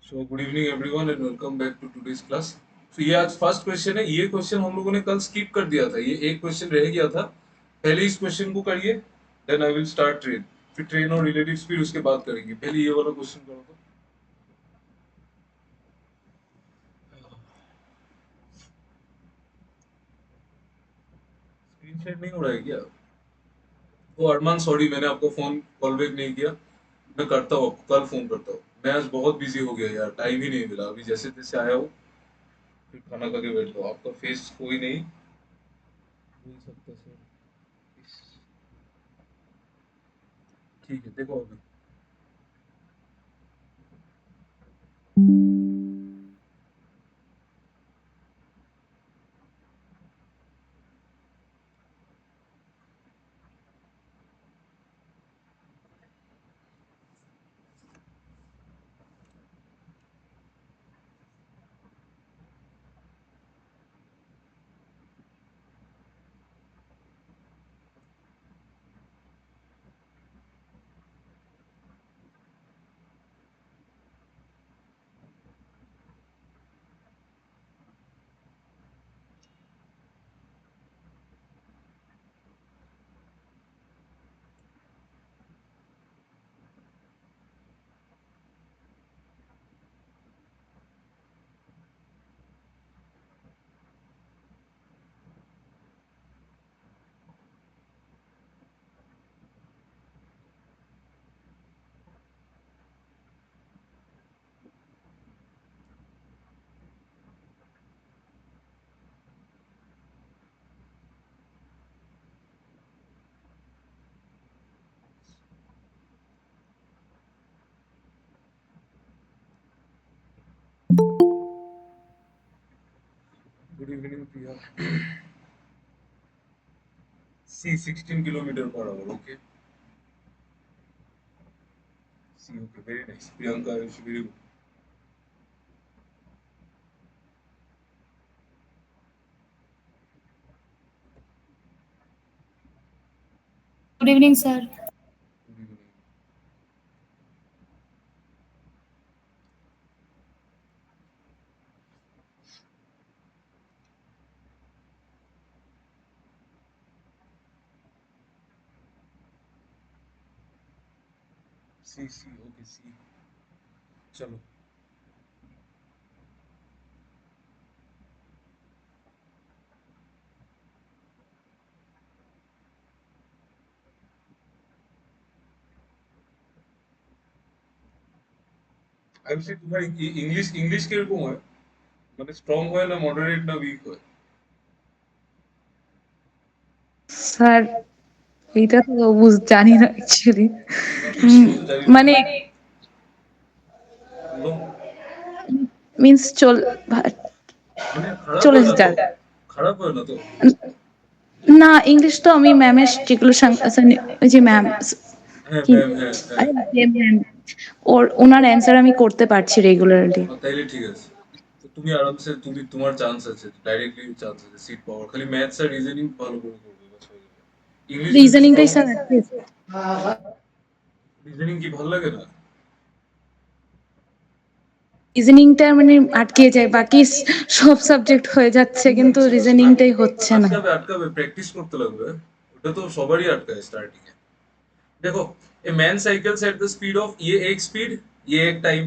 So good evening everyone and welcome back to today's class. तो ये आज first question है। ये क्वेश्चन हम लोगों ने कल स्किप कर दिया था, ये एक क्वेश्चन रह गया था। पहले इस क्वेश्चन को करिए, then I will start train. फिर ट्रेन और रिलेटिव स्पीड उसके बाद करेंगे। पहले ये वाला क्वेश्चन करो तो। स्क्रीन शेयर नहीं हो रहा है क्या? वो अरमान सॉरी, मैंने आपको फोन कॉल बैक नहीं किया। मैं करता हूँ, आपको कल फोन करता हूँ। मैं आज बहुत बिजी हो गया यार, टाइम ही नहीं मिला। अभी जैसे तैसे आया हूँ, फिर खाना खा के बैठ लो। आपका फेस कोई नहीं भूल सकता सर। ठीक है, देखो अभी। Good evening Priya. C 16 kilometre per hour, okay. C, okay, very nice Priyanka, very good. Good evening, sir. Good evening. C C, okay C. चलो। आयुषी, तुम्हारी इंग्लिश इंग्लिश কিরকম হয়? মানে স্ট্রং হয় না মডারেট না উইক হয়? স্যার এটা তো জানি না অ্যাকচুয়ালি। আমি তো জানি না। মানে বলো। মিন্স মানে খারাপ চলে হয় না তো? স্টার। খারাপ হয় না তো? না, ইংলিশ তো আমি ম্যামের যেগুলো ওই যে ম্যাম হ্যাঁ কি, ম্যাম, হ্যাঁ হ্যাঁ। আরে যে ম্যাম, ওনার অ্যান্সার আমি করতে পারছি রেগুলারলি। তাইলে ঠিক আছে। তো তুমি আরামসে, তুমি তোমার চান্স আছে, ডাইরেক্টলি চান্স আছে সিট পাওয়ার। খালি ম্যাথস আর রিজনিং ভালো করে করবে, বাস হয়ে যাবে। ইংলিশ যদি স্ট্রং। রিজনিংটাই স্যার অ্যাটলিস্ট, রিজনিং কি ভালো লাগে না? রিজনিংটা মানে আটকে যায়, বাকি সব সাবজেক্ট হয়ে যাচ্ছে কিন্তু রিজনিংটাই হচ্ছে না। আটকাবে আটকাবে, প্র্যাকটিস করতে লাগবে। ওটা তো সবারই আটকায় স্টার্টিং এ। देखो, a man cycles at the speed of, ये एक स्पीड, ये एक टाइम,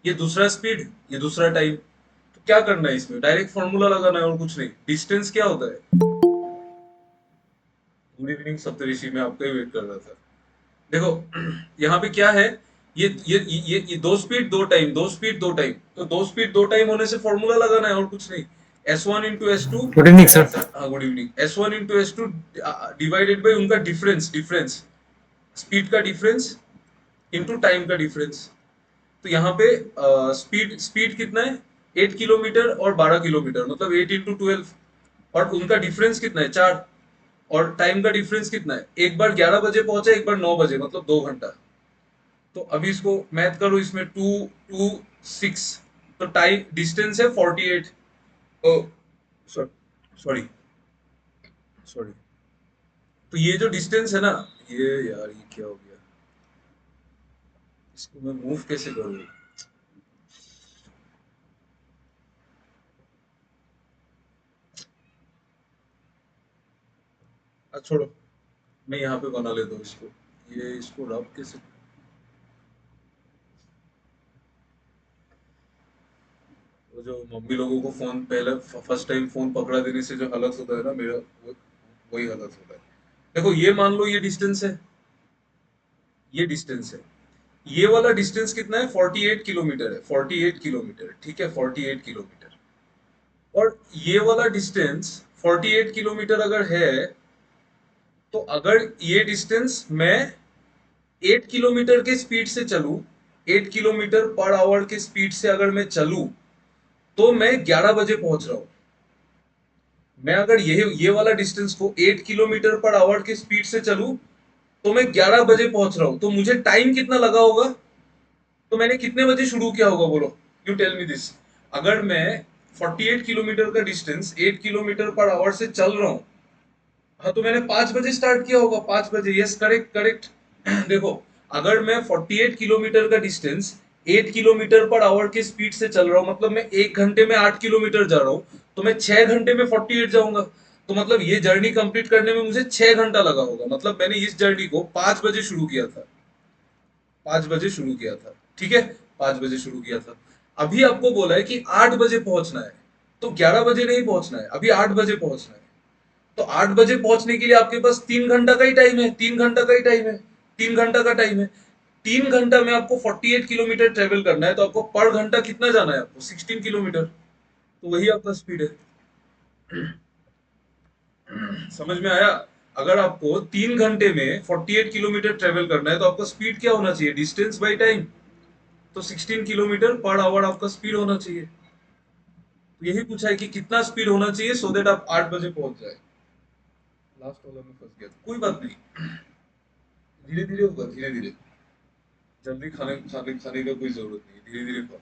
ये दूसरा स्पीड, ये दूसरा टाइम। तो क्या करना है इसमें? डायरेक्ट फॉर्मूला लगाना है और कुछ नहीं। डिस्टेंस क्या होता है? गुड इवनिंग सप्तऋषि, मैं आपका ही वेट कर रहा था। देखो यहाँ पे क्या है, ये दो स्पीड दो टाइम, दो स्पीड दो टाइम। तो दो स्पीड दो टाइम होने से फॉर्मूला लगाना है और कुछ नहीं। S1 into S2। Good evening sir. हाँ good evening. S1 into S2 divided by उनका डिफरेंस, डिफरेंस स्पीड का डिफरेंस इंटू टाइम का डिफरेंस। तो यहाँ पे स्पीड स्पीड कितना है? 8 किलोमीटर और 12 किलोमीटर, मतलब 8 into 12। और उनका डिफरेंस कितना है? 4। और टाइम का डिफरेंस कितना है? एक बार 11 बजे पहुंचा, एक बार 9 बजे, मतलब 2 घंटा। तो अभी इसको मैथ करो, इसमें 2 2 6। तो टाइम डिस्टेंस है 48। ओ सॉरी, सॉरी। तो ये जो डिस्टेंस है ना, ये यार ये क्या हो गया? इसको मैं मूव कैसे करूँ? छोड़ो, मैं यहाँ पे बना लेता हूँ इसको, ये इसको रब कैसे, वो जो मम्मी लोगों को फोन पहले फर्स्ट टाइम फोन पकड़ा देने से जो हालत होता है ना मेरा, वही हालत होता है। देखो ये मान लो ये डिस्टेंस है, ये डिस्टेंस है, ये वाला डिस्टेंस कितना है, 48 किलोमीटर है, 48 किलोमीटर, ठीक है, 48 किलोमीटर। और ये वाला डिस्टेंस 48 किलोमीटर अगर है, तो अगर ये डिस्टेंस मैं 8 किलोमीटर के स्पीड से चलूं, 8 किलोमीटर पर आवर के स्पीड से अगर मैं चलूं, तो मैं 11 बजे पहुंच रहा हूं। मैं अगर ये वाला डिस्टेंस को 8 किलोमीटर पर आवर के स्पीड से चलूं, तो मैं 11 बजे पहुंच रहा हूं। तो मुझे टाइम कितना लगा होगा, तो मैंने कितने बजे शुरू किया होगा बोलो, यू टेल मी दिस। अगर मैं 48 किलोमीटर का डिस्टेंस 8 किलोमीटर पर आवर से चल रहा हूं, हाँ, तो मैंने 5 बजे स्टार्ट किया होगा, 5 बजे, यस, करेक्ट करेक्ट। देखो, अगर मैं 48 किलोमीटर का डिस्टेंस 8 किलोमीटर पर आवर के स्पीड से चल रहा हूँ, मतलब मैं 1 घंटे में 8 किलोमीटर जा रहा हूँ, तो मैं 6 घंटे में 48 जाऊंगा। तो मतलब ये जर्नी कंप्लीट करने में मुझे 6 घंटा लगा होगा। मतलब मैंने इस जर्नी को 5 बजे शुरू किया था, 5 बजे शुरू किया था, ठीक है, 5 बजे शुरू किया था। अभी आपको बोला है कि 8 बजे पहुंचना है, तो 11 बजे नहीं पहुंचना है, अभी 8 बजे पहुंचना है। तो 8 बजे पहुंचने के लिए आपके पास 3 घंटा का ही टाइम है, 3 घंटा का ही टाइम है, 3 घंटा का टाइम है। 3 घंटा में आपको 48 किलोमीटर ट्रेवल करना है, तो आपको पर घंटा कितना जाना है, आपको 16 किलोमीटर। तो वही आपका स्पीड है। समझ में आया? अगर आपको 3 घंटे में 48 किलोमीटर ट्रेवल करना है, तो आपका स्पीड क्या होना चाहिए, डिस्टेंस बाई टाइम। तो 16 किलोमीटर पर आवर आपका स्पीड होना चाहिए। तो यही पूछा है कि कितना स्पीड होना चाहिए सो देट आप 8 बजे पहुंच जाए। लास्ट वाला में फंस गया था। कोई बात नहीं, धीरे धीरे होगा, धीरे धीरे। जल्दी खाने खाने खाने का कोई जरूरत नहीं है, धीरे धीरे खाओ।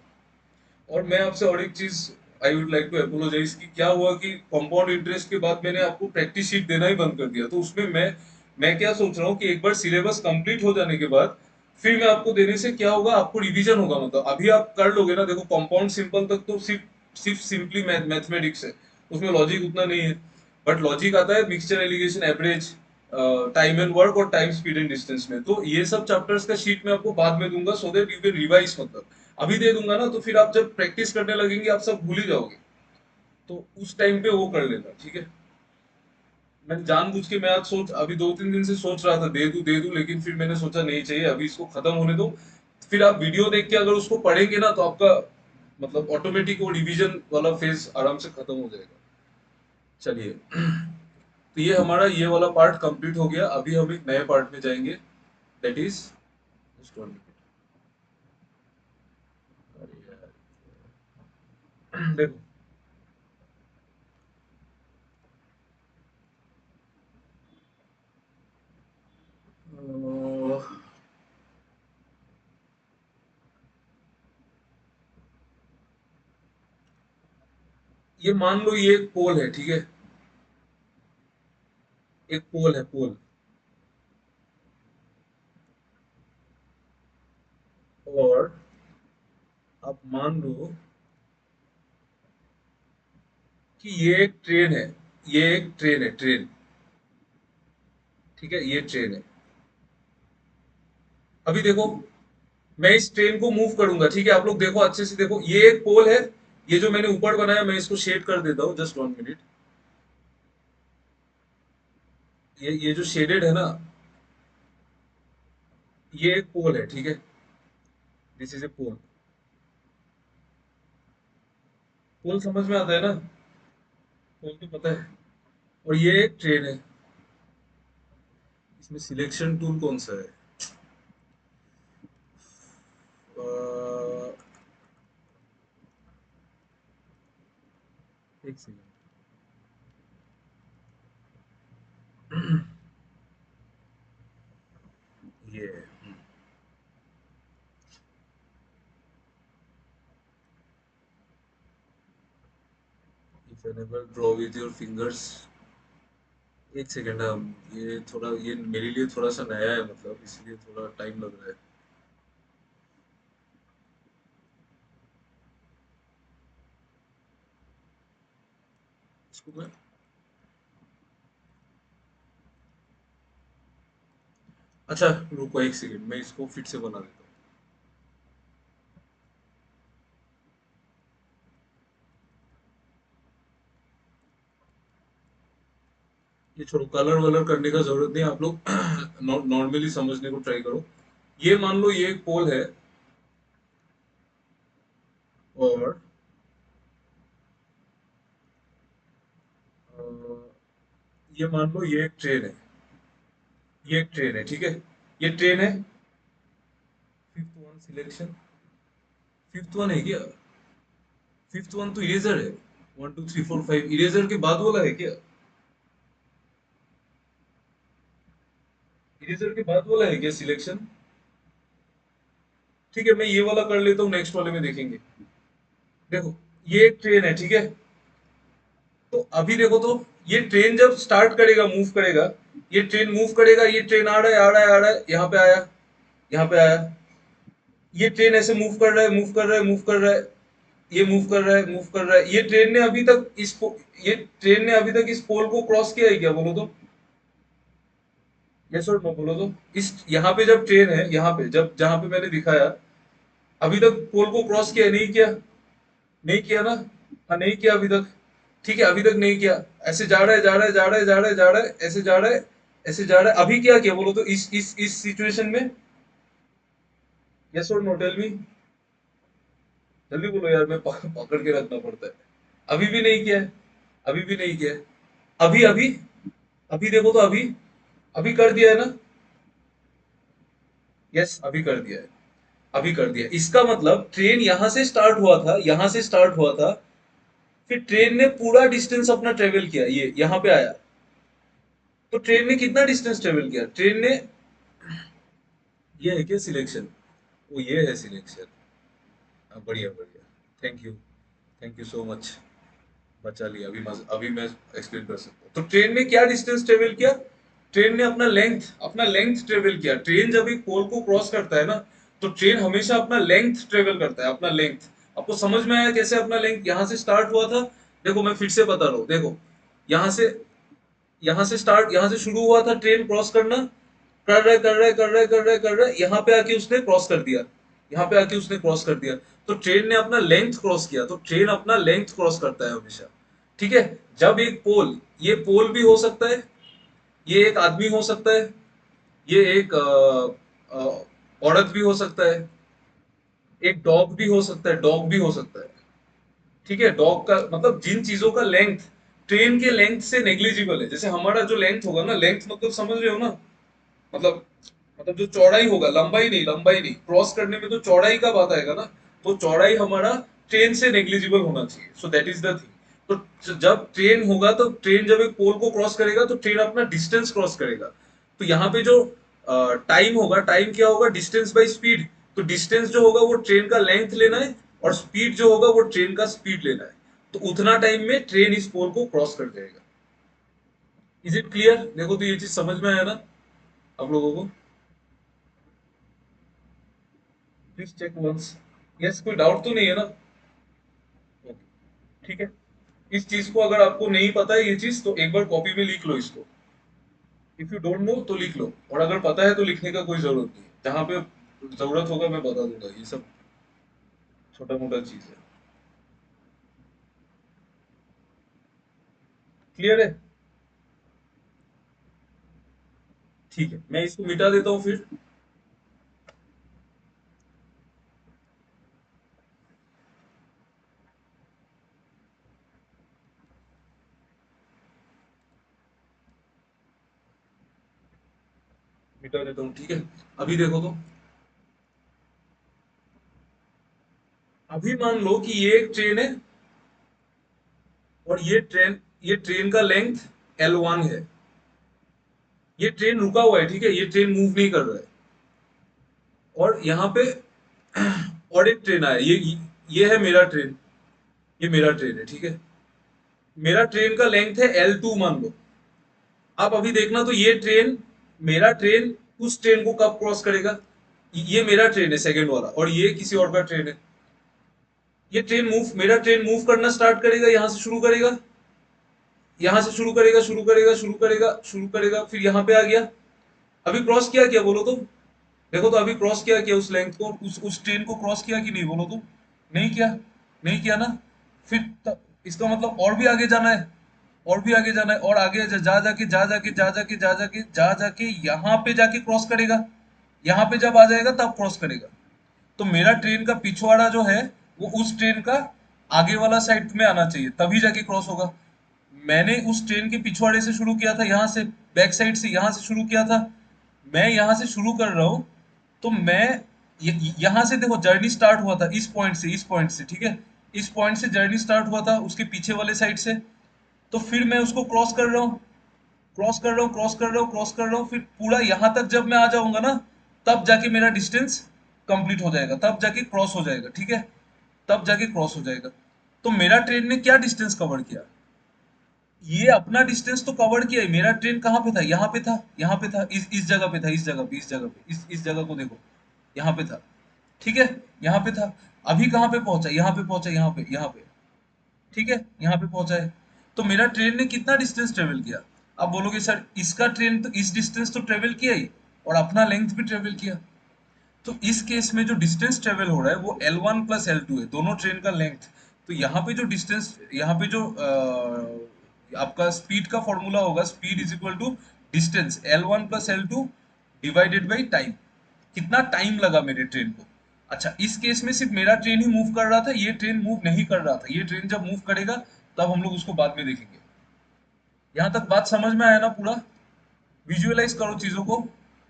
और मैं आपसे और एक चीज I would like to apologise कि क्या हुआ कि कंपाउंड इंटरेस्ट के बाद मैंने आपको प्रैक्टिस शीट देना ही बंद कर दिया। तो उसमें मैं क्या सोच रहा हूँ कि एक बार सिलेबस कंप्लीट हो जाने के बाद फिर मैं आपको देने से क्या होगा, आपको रिवीजन होगा। मतलब अभी आप कर लोगे ना, देखो कंपाउंड सिंपल तक तो सिर्फ सिर्फ सिंपली मैथमेटिक्स है, उसमें लॉजिक उतना नहीं है। बट लॉजिक आता है mixture, alligation, average, time and work और टाइम, स्पीड एंड डिस्टेंस में। तो ये सब चैप्टर्स का शीट मैं आपको बाद में दूंगा so that you can revise. मतलब अभी दे दूंगा ना, तो फिर आप जब प्रैक्टिस करने लगेंगे आप सब भूल ही जाओगे। तो उस टाइम पे वो कर लेना, ठीक है। मैं जानबूझ के, मैं आज सोच, अभी 2-3 दिन से सोच रहा था दे दूं, लेकिन फिर मैंने सोचा नहीं चाहिए, अभी इसको खत्म होने दो। फिर आप वीडियो देख के अगर उसको पढ़ेंगे ना, तो आपका मतलब ऑटोमेटिक वो रिवीजन वाला फेज आराम से खत्म हो जाएगा। चलिए, तो ये हमारा ये वाला पार्ट कंप्लीट हो गया। अभी हम एक नए पार्ट में जाएंगे, दैट इज, देखो, अह, ये मान लो ये एक पोल है, ठीक है, एक पोल है, पोल। और आप मान लो कि ये एक ट्रेन है, ये एक ट्रेन है, ट्रेन, ठीक है, ये ट्रेन है। अभी देखो, मैं इस ट्रेन को मूव करूंगा, ठीक है, आप लोग देखो, अच्छे से देखो, ये एक पोल है। ये जो मैंने ऊपर बनाया, मैं इसको शेड कर देता हूँ, जस्ट 1 मिनट। ये जो शेडेड है ना, ये एक पोल है, ठीक है, दिस इज ए पोल। पोल समझ में आता है ना, पोल तो पता है। और ये एक ट्रेन है। इसमें सिलेक्शन टूल कौन सा है? अह, एक सेकंड। ये if enable draw with your fingers. एक सेकंड, हम ये थोड़ा, ये मेरे लिए थोड़ा सा नया है, मतलब इसलिए थोड़ा टाइम लग रहा है। इसको मैं अच्छा रुको एक सेकंड, मैं इसको फिर से बना देता हूँ। ये छोड़ो, कलर वलर करने का जरूरत नहीं, आप लोग नॉर्मली समझने को ट्राई करो। ये मान लो ये एक पोल है, और अ, ये मान लो ये एक ट्रेन है, ये एक ट्रेन है, ठीक है। ये ट्रेन है। Fifth one selection, fifth one है क्या? फिफ्थ वन तो इरेजर है। 1 2 3 4 5 इरेजर के बाद वाला है क्या? इरेजर के बाद वाला है क्या सिलेक्शन? ठीक है, मैं ये वाला कर लेता हूँ, नेक्स्ट वाले में देखेंगे। देखो, ये एक ट्रेन है, ठीक है। तो अभी देखो तो, ये ट्रेन जब स्टार्ट करेगा, मूव करेगा, ये ट्रेन मूव करेगा, ये ट्रेन आ रहा है, आ रहा है, आ रहा है, यहाँ पे आया, यहाँ पे आया। ये ट्रेन ऐसे मूव कर रहा है, मूव कर रहा है, मूव कर रहा है, ये मूव कर रहा है, मूव कर रहा है। ये ट्रेन ने अभी तक ये ट्रेन ने अभी तक इस पोल को क्रॉस किया है क्या, बोलो तो? यस और नो बोलो तो। इस यहाँ पे जब ट्रेन है, यहाँ पे जब जहां पे मैंने दिखाया, अभी तक पोल को क्रॉस किया है, नहीं किया? नहीं किया ना? हाँ, नहीं किया अभी तक। ठीक है, अभी तक नहीं किया। ऐसे जा रहा है, जा रहा है, जा रहा है, जा रहा है, जा रहा है, ऐसे जा रहा है, ऐसे जा रहा है। अभी क्या किया बोलो तो, इस सिचुएशन में? यस और नो, टेल मी। जल्दी बोलो यार, मैं पकड़ के रखना पड़ता है। अभी भी नहीं किया है, अभी भी नहीं किया है। अभी अभी अभी देखो तो, अभी अभी कर दिया है ना? यस, अभी कर दिया है, अभी कर दिया। इसका मतलब ट्रेन यहां से स्टार्ट हुआ था, यहां से स्टार्ट हुआ था, फिर ट्रेन ने पूरा डिस्टेंस अपना ट्रेवल किया, ये यहां पे आया। तो ट्रेन ने कितना डिस्टेंस ट्रेवल किया ट्रेन ने? ये है क्या सिलेक्शन? वो ये है सिलेक्शन। हाँ, बढ़िया बढ़िया, thank you, thank you so much. बचा लिया, अभी मैं एक्सप्लेन कर सकता हूँ। तो ट्रेन ने क्या डिस्टेंस ट्रेवल किया? ट्रेन ने अपना लेंथ ट्रेवल किया। ट्रेन जब एक पोल को क्रॉस करता है ना, तो ट्रेन हमेशा अपना लेंथ ट्रेवल करता है, अपना लेंथ। आपको समझ में आया कैसे अपना लेंथ? यहां से स्टार्ट हुआ था, देखो मैं फिर से बता रहा हूँ, देखो। यहाँ से यहाँ से शुरू हुआ था ट्रेन क्रॉस करना, कर रहा है, कर रहा है, कर रहा है, कर रहा है, कर रहा है, यहाँ पे आके उसने क्रॉस कर दिया, यहाँ पे आके उसने क्रॉस कर दिया। तो ट्रेन ने अपना लेंथ क्रॉस किया। तो ट्रेन अपना लेंथ क्रॉस करता है हमेशा, ठीक है। जब एक पोल, ये पोल भी हो सकता है, ये एक आदमी हो सकता है, ये एक औरत भी हो सकता है, एक डॉग भी हो सकता है, डॉग भी हो सकता है, ठीक है। डॉग का मतलब जिन चीजों का लेंथ ट्रेन के लेंथ से नेग्लिजिबल है, जैसे हमारा जो लेंथ होगा ना, लेंथ मतलब समझ रहे हो ना? मतलब मतलब जो चौड़ाई होगा, लंबाई नहीं, लंबाई नहीं, क्रॉस करने में तो चौड़ाई का बात आएगा ना। तो चौड़ाई हमारा ट्रेन से नेग्लिजिबल होना चाहिए, so that is the thing. तो जब ट्रेन होगा, तो ट्रेन जब एक पोल को क्रॉस करेगा, तो ट्रेन अपना डिस्टेंस क्रॉस करेगा। तो यहाँ पे जो टाइम होगा, टाइम क्या होगा? Distance by speed. तो डिस्टेंस जो होगा वो ट्रेन का लेंथ लेना है, और स्पीड जो होगा वो ट्रेन का स्पीड लेना है। तो उतना टाइम में ट्रेन इस पोल को क्रॉस कर जाएगा। Is it clear? देखो तो, ये चीज समझ में आया ना आप लोगों को? Please check once. यस, कोई डाउट तो नहीं है ना? ओके, ठीक है। इस चीज को अगर आपको नहीं पता है ये चीज, तो एक बार कॉपी में लिख लो इसको। इफ यू डोंट नो तो लिख लो, और अगर पता है तो लिखने का कोई जरूरत नहीं है। जहां पे जरूरत होगा मैं बता दूंगा, ये सब छोटा मोटा चीज है। क्लियर है? ठीक है, मैं इसको मिटा देता हूँ फिर। मिटा देता हूँ, ठीक है। अभी देखो तो, अभी मान लो कि ये एक ट्रेन है, और ये ट्रेन का लेंथ L1 है। ये ट्रेन रुका हुआ है, ठीक है, ये ट्रेन मूव नहीं कर रहा है। और यहाँ पे और एक ट्रेन आया, ये है मेरा ट्रेन, ये मेरा ट्रेन है, ठीक है। मेरा ट्रेन का लेंथ है L2 मान लो। आप अभी देखना तो, ये ट्रेन, मेरा ट्रेन उस ट्रेन को कब क्रॉस करेगा? ये मेरा ट्रेन है सेकंड वाला, और ये किसी और का ट्रेन है। ये ट्रेन मूव, मेरा ट्रेन मूव करना स्टार्ट करेगा, यहां से शुरू करेगा, यहां से शुरू करेगा, शुरू करेगा, शुरू करेगा, शुरू करेगा, फिर यहां पे आ गया, अभी क्रॉस किया क्या बोलो तो, देखो तो अभी क्रॉस किया क्या उस लेंथ को, उस ट्रेन को क्रॉस किया कि नहीं बोलो तो, नहीं किया, नहीं किया ना। फिर इसका मतलब और भी आगे जाना है, और भी आगे जाना है, और आगे जा जाके जा जाके जा जाके जा जाके जा जाके यहाँ पे जाके क्रॉस करेगा, यहाँ पे जब आ जाएगा तब क्रॉस करेगा। तो मेरा ट्रेन का पिछवाड़ा जो है वो उस ट्रेन का आगे वाला साइड में आना चाहिए, तभी जाके क्रॉस होगा। मैंने उस ट्रेन के पिछवाड़े से शुरू किया था, यहाँ से बैक साइड से यहाँ से शुरू किया था, मैं यहाँ से शुरू कर रहा हूँ। तो मैं यहाँ से देखो जर्नी स्टार्ट हुआ था इस पॉइंट से, इस पॉइंट से, ठीक है, इस पॉइंट से जर्नी स्टार्ट हुआ था उसके पीछे वाले साइड से। तो फिर मैं उसको क्रॉस कर रहा हूँ, क्रॉस कर रहा हूँ, क्रॉस कर रहा हूँ, क्रॉस कर रहा हूँ, फिर पूरा यहाँ तक जब मैं आ जाऊंगा ना, तब जाके मेरा डिस्टेंस कंप्लीट हो जाएगा, तब जाके क्रॉस हो जाएगा, ठीक है, तब जाके क्रॉस हो जाएगा। तो मेरा ट्रेन ने क्या डिस्टेंस कवर किया, ये अपना डिस्टेंस तो कवर किया ही। मेरा ट्रेन कहाँ पे था, यहाँ पे था, यहाँ पे था, इस जगह पे था, इस जगह पे, इस जगह पे, इस जगह को देखो, यहाँ पे था, ठीक है, यहाँ पे था। अभी कहाँ पे पहुंचा, यहाँ पे पहुंचा, यहाँ पे, यहाँ पे, ठीक है, यहाँ पे पहुंचा है। तो मेरा ट्रेन ने कितना डिस्टेंस ट्रेवल किया। अब बोलोगे सर इसका ट्रेन तो इस डिस्टेंस तो ट्रेवल किया ही, और अपना लेंथ भी ट्रेवल किया। तो इस केस में जो डिस्टेंस ट्रेवल हो रहा है वो L1 प्लस L2 है, दोनों ट्रेन का लेंथ। तो यहाँ पे जो डिस्टेंस, यहाँ पे जो आपका स्पीड का फॉर्मूला होगा, speed is equal to distance L1 plus L2 divided by time. कितना टाइम लगा मेरे ट्रेन को। अच्छा इस केस में सिर्फ मेरा ट्रेन ही मूव कर रहा था, ये ट्रेन मूव नहीं कर रहा था। ये ट्रेन जब मूव करेगा तब हम लोग उसको बाद में देखेंगे। यहाँ तक बात समझ में आया ना पूरा। विजुअलाइज करो चीजों को,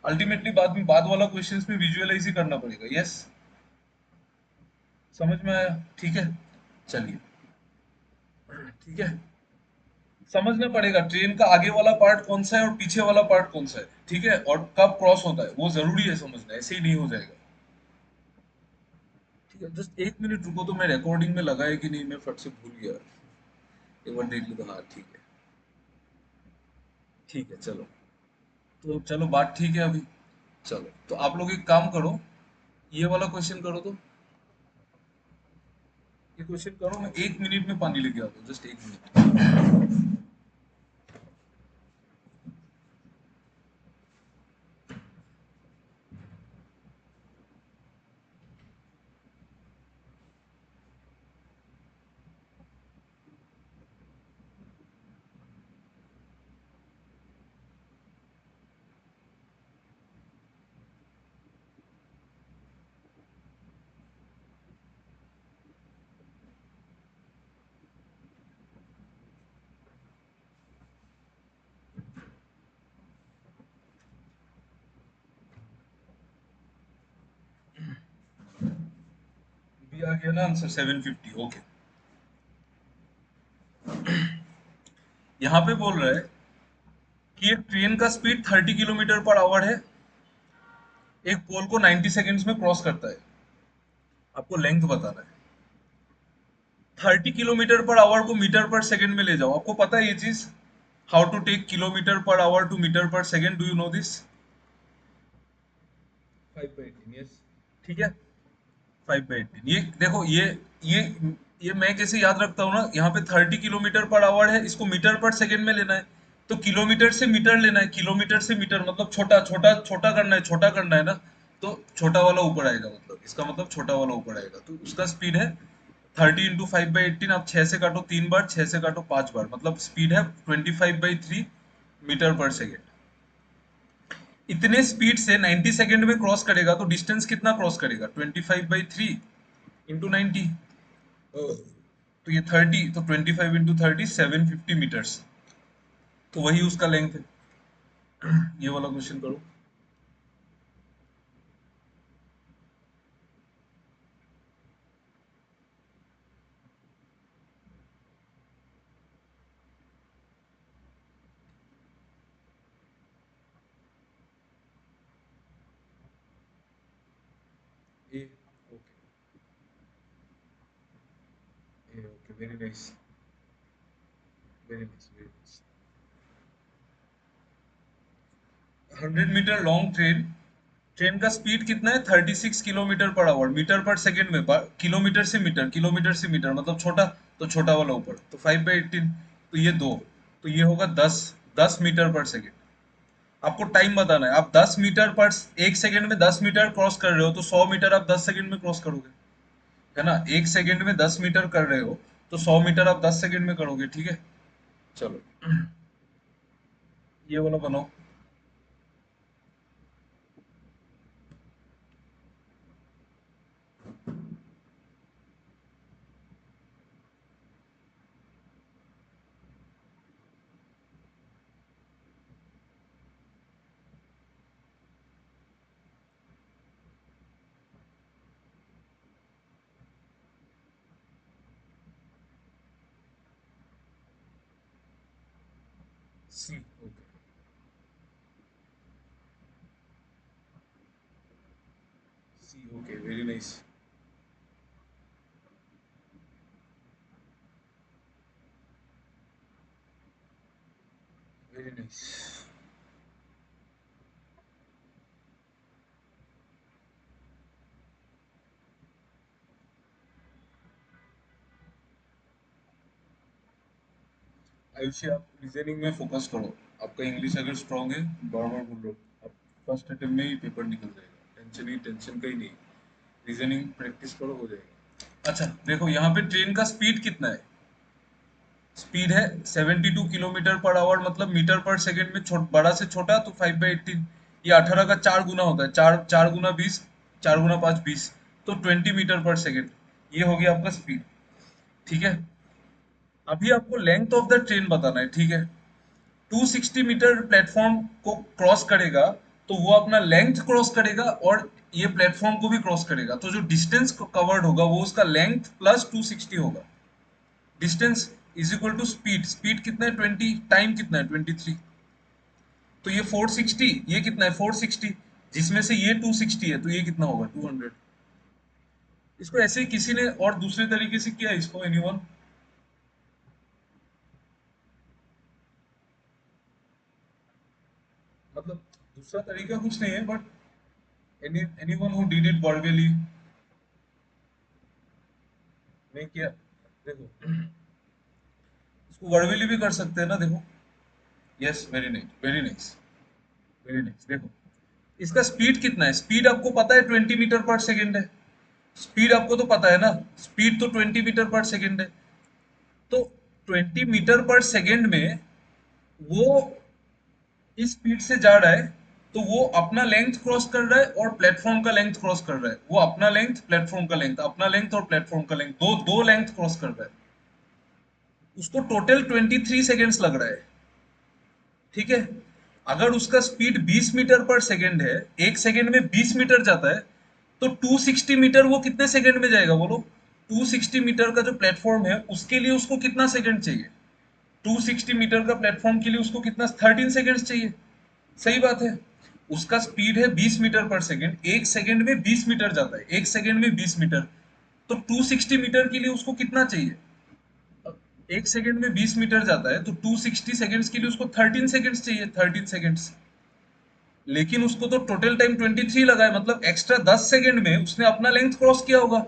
अल्टीमेटली बाद में बाद वाला क्वेश्चंस में विजुअलाइज ही करना पड़ेगा। यस, समझ में आया, ठीक है, चलिए, ठीक है, समझना पड़ेगा ट्रेन का आगे वाला पार्ट कौन सा है और पीछे वाला पार्ट कौन सा है, ठीक है, और कब क्रॉस होता है वो जरूरी है समझना, ऐसे ही नहीं हो जाएगा। ठीक है, जस्ट एक मिनट रुको तो मैं रिकॉर्डिंग में लगा है कि नहीं, मैं फट से भूल गया, एक बार देख लो। हाँ ठीक है, ठीक है, चलो, तो चलो बात ठीक है अभी। चलो तो आप लोग एक काम करो, ये वाला क्वेश्चन करो तो, ये क्वेश्चन करो, मैं 1 मिनट में पानी लेके आता हूँ, जस्ट 1 मिनट। भी आ गया ना आंसर 750, ओके। यहाँ पे बोल रहा है कि एक ट्रेन का स्पीड 30 किलोमीटर पर आवर है, एक पोल को 90 सेकेंड्स में क्रॉस करता है, आपको लेंथ बताना है। 30 किलोमीटर पर आवर को मीटर पर सेकंड में ले जाओ, आपको पता है ये चीज, how to take kilometre per hour to metre per second, do you know this? 5/18, yes, ठीक है, 5/18। ये देखो, ये ये मैं कैसे याद रखता हूँ ना, यहाँ पे 30 किलोमीटर पर आवर है, इसको मीटर पर सेकंड में लेना है, तो किलोमीटर से मीटर लेना है, किलोमीटर से मीटर मतलब छोटा छोटा छोटा करना है, छोटा करना है ना, तो छोटा वाला ऊपर आएगा, मतलब इसका मतलब छोटा वाला ऊपर आएगा, तो उसका स्पीड है 30 × 5/18। आप 6 से काटो 3 बार, 6 से काटो 5 बार, मतलब स्पीड है 25/3 मीटर पर सेकेंड। इतने स्पीड से 90 सेकंड में क्रॉस करेगा तो डिस्टेंस कितना क्रॉस करेगा, 25/3 इंटू 90, तो ये 30, तो 25 इंटू 30 750 मीटर्स, तो वही उसका लेंथ है। ये वाला क्वेश्चन करो। A okay, A okay, very nice, very nice, very nice. 100 metre long train, train का स्पीड कितना है 36 kilometre per hour, metre per second में, किलोमीटर से मीटर, किलोमीटर से मीटर मतलब छोटा, तो छोटा वाला ऊपर, तो 5/18, तो ये 2, तो ये होगा 10 मीटर पर सेकंड, आपको टाइम बताना है, आप 10 मीटर पर 1 सेकंड में 10 मीटर क्रॉस कर रहे हो तो 100 मीटर आप 10 सेकंड में क्रॉस करोगे, है ना। 1 सेकंड में 10 मीटर कर रहे हो तो 100 मीटर आप 10 सेकंड में करोगे, ठीक है। चलो ये वाला बनाओ। C, okay, C, okay, very nice, very nice, Aayushi आप रीजनिंग में फोकस करो। आपका इंग्लिश अगर स्ट्रांग है, बार बार बोल रहा हूँ, आप फर्स्ट अटेम्प्ट में ही पेपर निकल जाएगा, टेंशन का ही नहीं। रीजनिंग प्रैक्टिस करो, हो जाएगा। अच्छा देखो यहाँ पे ट्रेन का स्पीड कितना है। स्पीड है 72 किलोमीटर पर आवर, मतलब मीटर पर सेकंड में बड़ा से छोटा तो 5/18, ये 18 का 4 गुना होता है, 4 4 गुना 20, 4 गुना 5 20, तो 20 मीटर पर सेकंड, ये हो गया आपका स्पीड, ठीक है। अभी आपको लेंथ ऑफ द ट्रेन बताना है, ठीक है। 260 मीटर प्लेटफॉर्म को क्रॉस करेगा तो वो अपना लेंथ क्रॉस करेगा और ये प्लेटफॉर्म को भी क्रॉस करेगा, तो जो डिस्टेंस कवर्ड होगा वो उसका लेंथ प्लस 260 होगा। Distance is equal to speed, speed कितना है 20, टाइम कितना है 23, तो ये 460, ये कितना है 460, जिसमें से ये 260 है तो ये कितना होगा 200। इसको ऐसे ही किसी ने और दूसरे तरीके से किया इसको, एनीवन? मतलब दूसरा तरीका कुछ नहीं है, but anyone who did it verbally, नहीं किया? देखो इसको वर्बली भी कर सकते हैं ना, देखो। Yes, very nice, very nice, very nice. देखो इसका स्पीड कितना है, स्पीड आपको पता है 20 मीटर पर सेकेंड है। स्पीड आपको तो पता है ना, स्पीड तो 20 मीटर पर सेकेंड है। तो 20 मीटर पर सेकेंड में वो इस स्पीड से जा रहा है, तो वो अपना लेंथ क्रॉस कर रहा है और प्लेटफॉर्म का लेंथ क्रॉस कर रहा है, वो अपना लेंथ प्लेटफॉर्म का लेंथ, अपना लेंथ और प्लेटफॉर्म का लेंथ, दो दो लेंथ क्रॉस कर रहा है। उसको टोटल 23 सेकेंड्स लग रहा है, ठीक है। अगर उसका स्पीड 20 मीटर पर सेकेंड है, 1 सेकेंड में 20 मीटर जाता है, तो 260 मीटर वो कितने सेकेंड में जाएगा बोलो। 260 मीटर का जो प्लेटफॉर्म है उसके लिए उसको कितना सेकंड चाहिए। 260 मीटर का प्लेटफॉर्म के लिए उसको कितना 13 सेकेंड्स चाहिए। सही बात है। उसका स्पीड है 20 मीटर पर सेकेंड, 1 सेकेंड में 20 मीटर जाता है, 1 सेकेंड में 20 मीटर, तो 260 मीटर के लिए उसको कितना चाहिए। 1 सेकेंड में 20 मीटर जाता है तो 260 सेकेंड्स के लिए उसको 13 सेकेंड्स चाहिए, 13 सेकेंड्स। लेकिन उसको तो टोटल टाइम 23 लगा है, मतलब एक्स्ट्रा 10 सेकेंड में उसने अपना लेंथ क्रॉस किया होगा।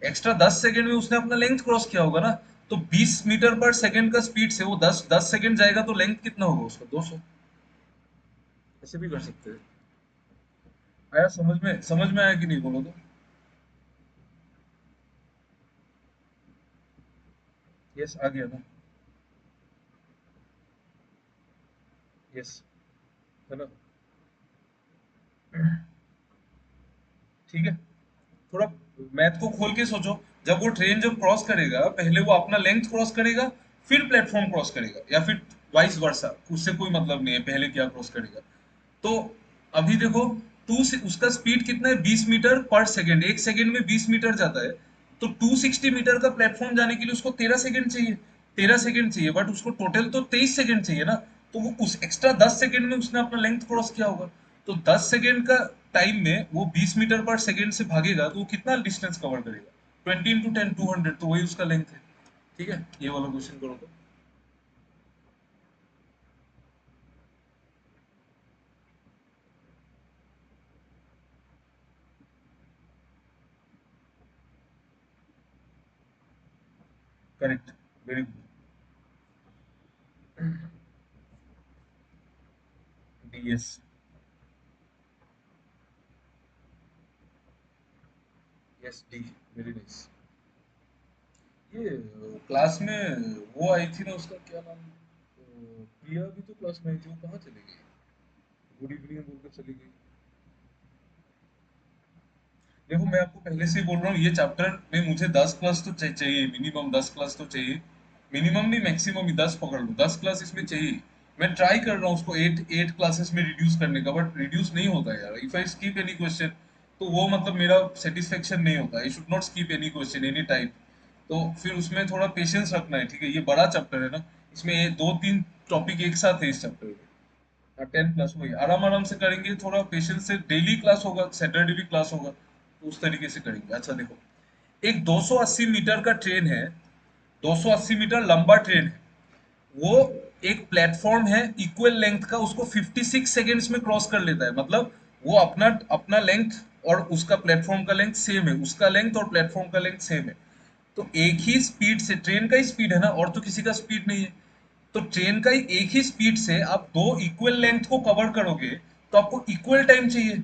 एक्स्ट्रा 10 सेकेंड में उसने अपना लेंथ क्रॉस किया होगा ना। तो 20 मीटर पर सेकेंड का स्पीड से वो 10 10 सेकेंड जाएगा तो लेंथ कितना होगा उसका 200। ऐसे भी कर सकते हैं। आया समझ में, समझ में आया कि नहीं बोलो तो। यस, आ गया ना। यस, है ना। ठीक है, थोड़ा मैथ को खोल के सोचो। जब वो ट्रेन जब क्रॉस करेगा, पहले वो अपना लेंथ क्रॉस करेगा, फिर प्लेटफॉर्म क्रॉस करेगा, या फिर वाइस वर्सा, उससे कोई मतलब नहीं है पहले क्या क्रॉस करेगा। तो अभी देखो, टू से उसका स्पीड कितना है 20 मीटर पर सेकेंड, 1 सेकेंड में 20 मीटर जाता है, तो 260 मीटर का प्लेटफॉर्म जाने के लिए उसको 13 सेकेंड चाहिए, 13 सेकेंड चाहिए, बट उसको टोटल तो 23 सेकेंड चाहिए ना। तो वो उस एक्स्ट्रा 10 सेकेंड में उसने अपना लेंथ क्रॉस किया होगा। तो 10 सेकेंड का टाइम में वो 20 मीटर पर सेकेंड से भागेगा तो वो कितना डिस्टेंस कवर करेगा। 20 × 10 200, तो वही उसका लेंथ है। ठीक है, ये वाला क्वेश्चन करो तो। Correct, very good. D, yes, yes D, very nice. ये क्लास में वो आई थी ना, उसका क्या नाम, प्रिया भी तो क्लास में आई थी, वो कहाँ चली गई? गुड इवनिंग बोलकर चली गई। देखो मैं आपको पहले से ही बोल रहा हूँ, ये चैप्टर में मुझे 10 क्लास तो चाहिए, मिनिमम 10 क्लास तो चाहिए। मिनिमम नहीं, मैक्सिमम ही 10 पकड़ लो, 10 क्लास इसमें चाहिए। मैं ट्राई कर रहा हूँ उसको 8 क्लासेस में रिड्यूस करने का, बट रिड्यूस नहीं होता यार। If I skip any question तो वो मतलब मेरा सेटिस्फेक्शन नहीं होता। I should not skip any question any time. तो फिर उसमें थोड़ा पेशेंस रखना है, ठीक है? ये बड़ा चैप्टर है ना, इसमें ये 2-3 टॉपिक एक साथ है इस चैप्टर में। हाँ, 10 प्लस वही आराम आराम से करेंगे, थोड़ा पेशेंस से। डेली क्लास होगा, सैटरडे भी क्लास होगा, तो उस तरीके से करेंगे। अच्छा देखो, एक 280 मीटर का ट्रेन है, 280 मीटर लंबा ट्रेन है। वो एक प्लेटफॉर्म है इक्वल लेंथ का, उसको 56 सेकेंड्स में क्रॉस कर लेता है। मतलब वो अपना अपना लेंथ और उसका प्लेटफॉर्म का लेंथ सेम है, उसका लेंथ और प्लेटफॉर्म का लेंथ सेम है। तो एक ही स्पीड से, ट्रेन का ही स्पीड है ना, और तो किसी का स्पीड नहीं है। तो ट्रेन का ही एक ही स्पीड से आप दो इक्वल लेंथ को कवर करोगे, तो आपको इक्वल टाइम चाहिए,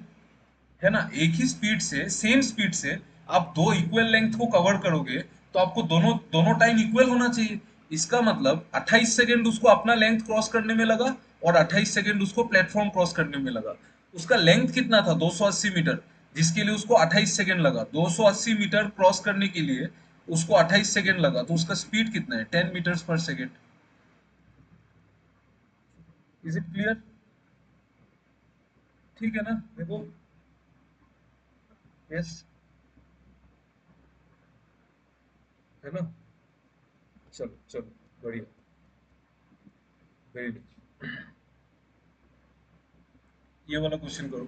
है ना? एक ही स्पीड से, सेम स्पीड से आप दो इक्वल लेंथ को कवर करोगे, तो आपको दोनों दोनों टाइम इक्वल होना चाहिए। इसका मतलब 28 सेकेंड उसको अपना लेंथ क्रॉस करने में लगा, और 28 सेकेंड उसको प्लेटफॉर्म क्रॉस करने में लगा। उसका लेंथ कितना था? 280 मीटर, जिसके लिए उसको 28 सेकेंड लगा। 280 मीटर क्रॉस करने के लिए उसको 28 सेकेंड लगा, तो उसका स्पीड कितना है? 10 मीटर्स पर सेकेंड। Is it clear? ठीक है ना? देखो, यस, है ना? चलो चलो, बढ़िया, वेरी नाइस। ये वाला क्वेश्चन करो।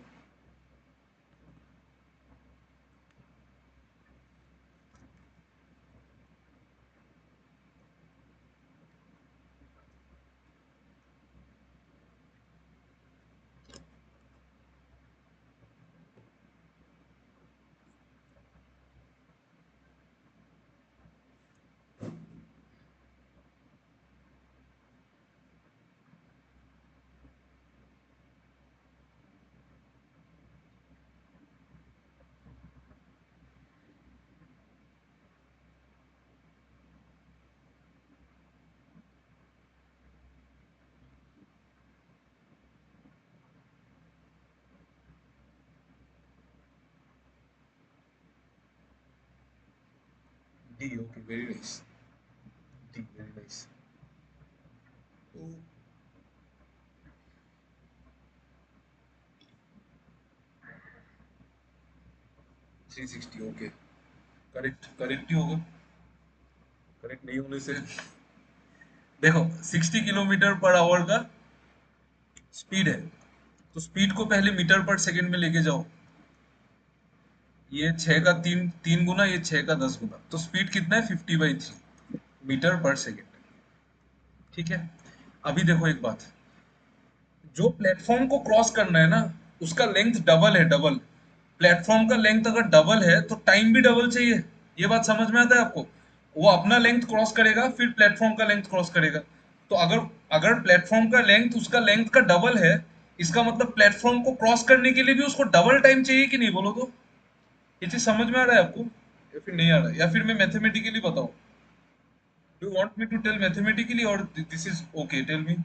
D, okay, very nice. D, very nice. तो 360, ओके, करेक्ट, करेक्ट ही होगा। करेक्ट नहीं होने से, देखो 60 किलोमीटर पर आवर का स्पीड है, तो स्पीड को पहले मीटर पर सेकंड में लेके जाओ। ये 6 का 3 गुना, ये 6 का 10 गुना, तो स्पीड कितना है? 50/3 मीटर पर सेकंड। ठीक है। अभी देखो एक बात, जो प्लेटफॉर्म को क्रॉस करना है ना, उसका लेंथ डबल है, डबल। प्लेटफॉर्म का लेंथ अगर डबल है तो टाइम भी डबल चाहिए। ये बात समझ में आता है आपको? वो अपना लेंथ क्रॉस करेगा, फिर प्लेटफॉर्म का लेंथ क्रॉस करेगा। तो अगर अगर प्लेटफॉर्म का लेंथ उसका लेंथ का डबल है, इसका मतलब प्लेटफॉर्म को क्रॉस करने के लिए भी उसको डबल टाइम चाहिए कि नहीं, बोलो तो? ये चीज समझ में आ रहा है आपको, या फिर नहीं आ रहा है? या फिर मैं मैथमेटिकली बताऊं? Do you want me to tell mathematically, और this is okay? Tell me.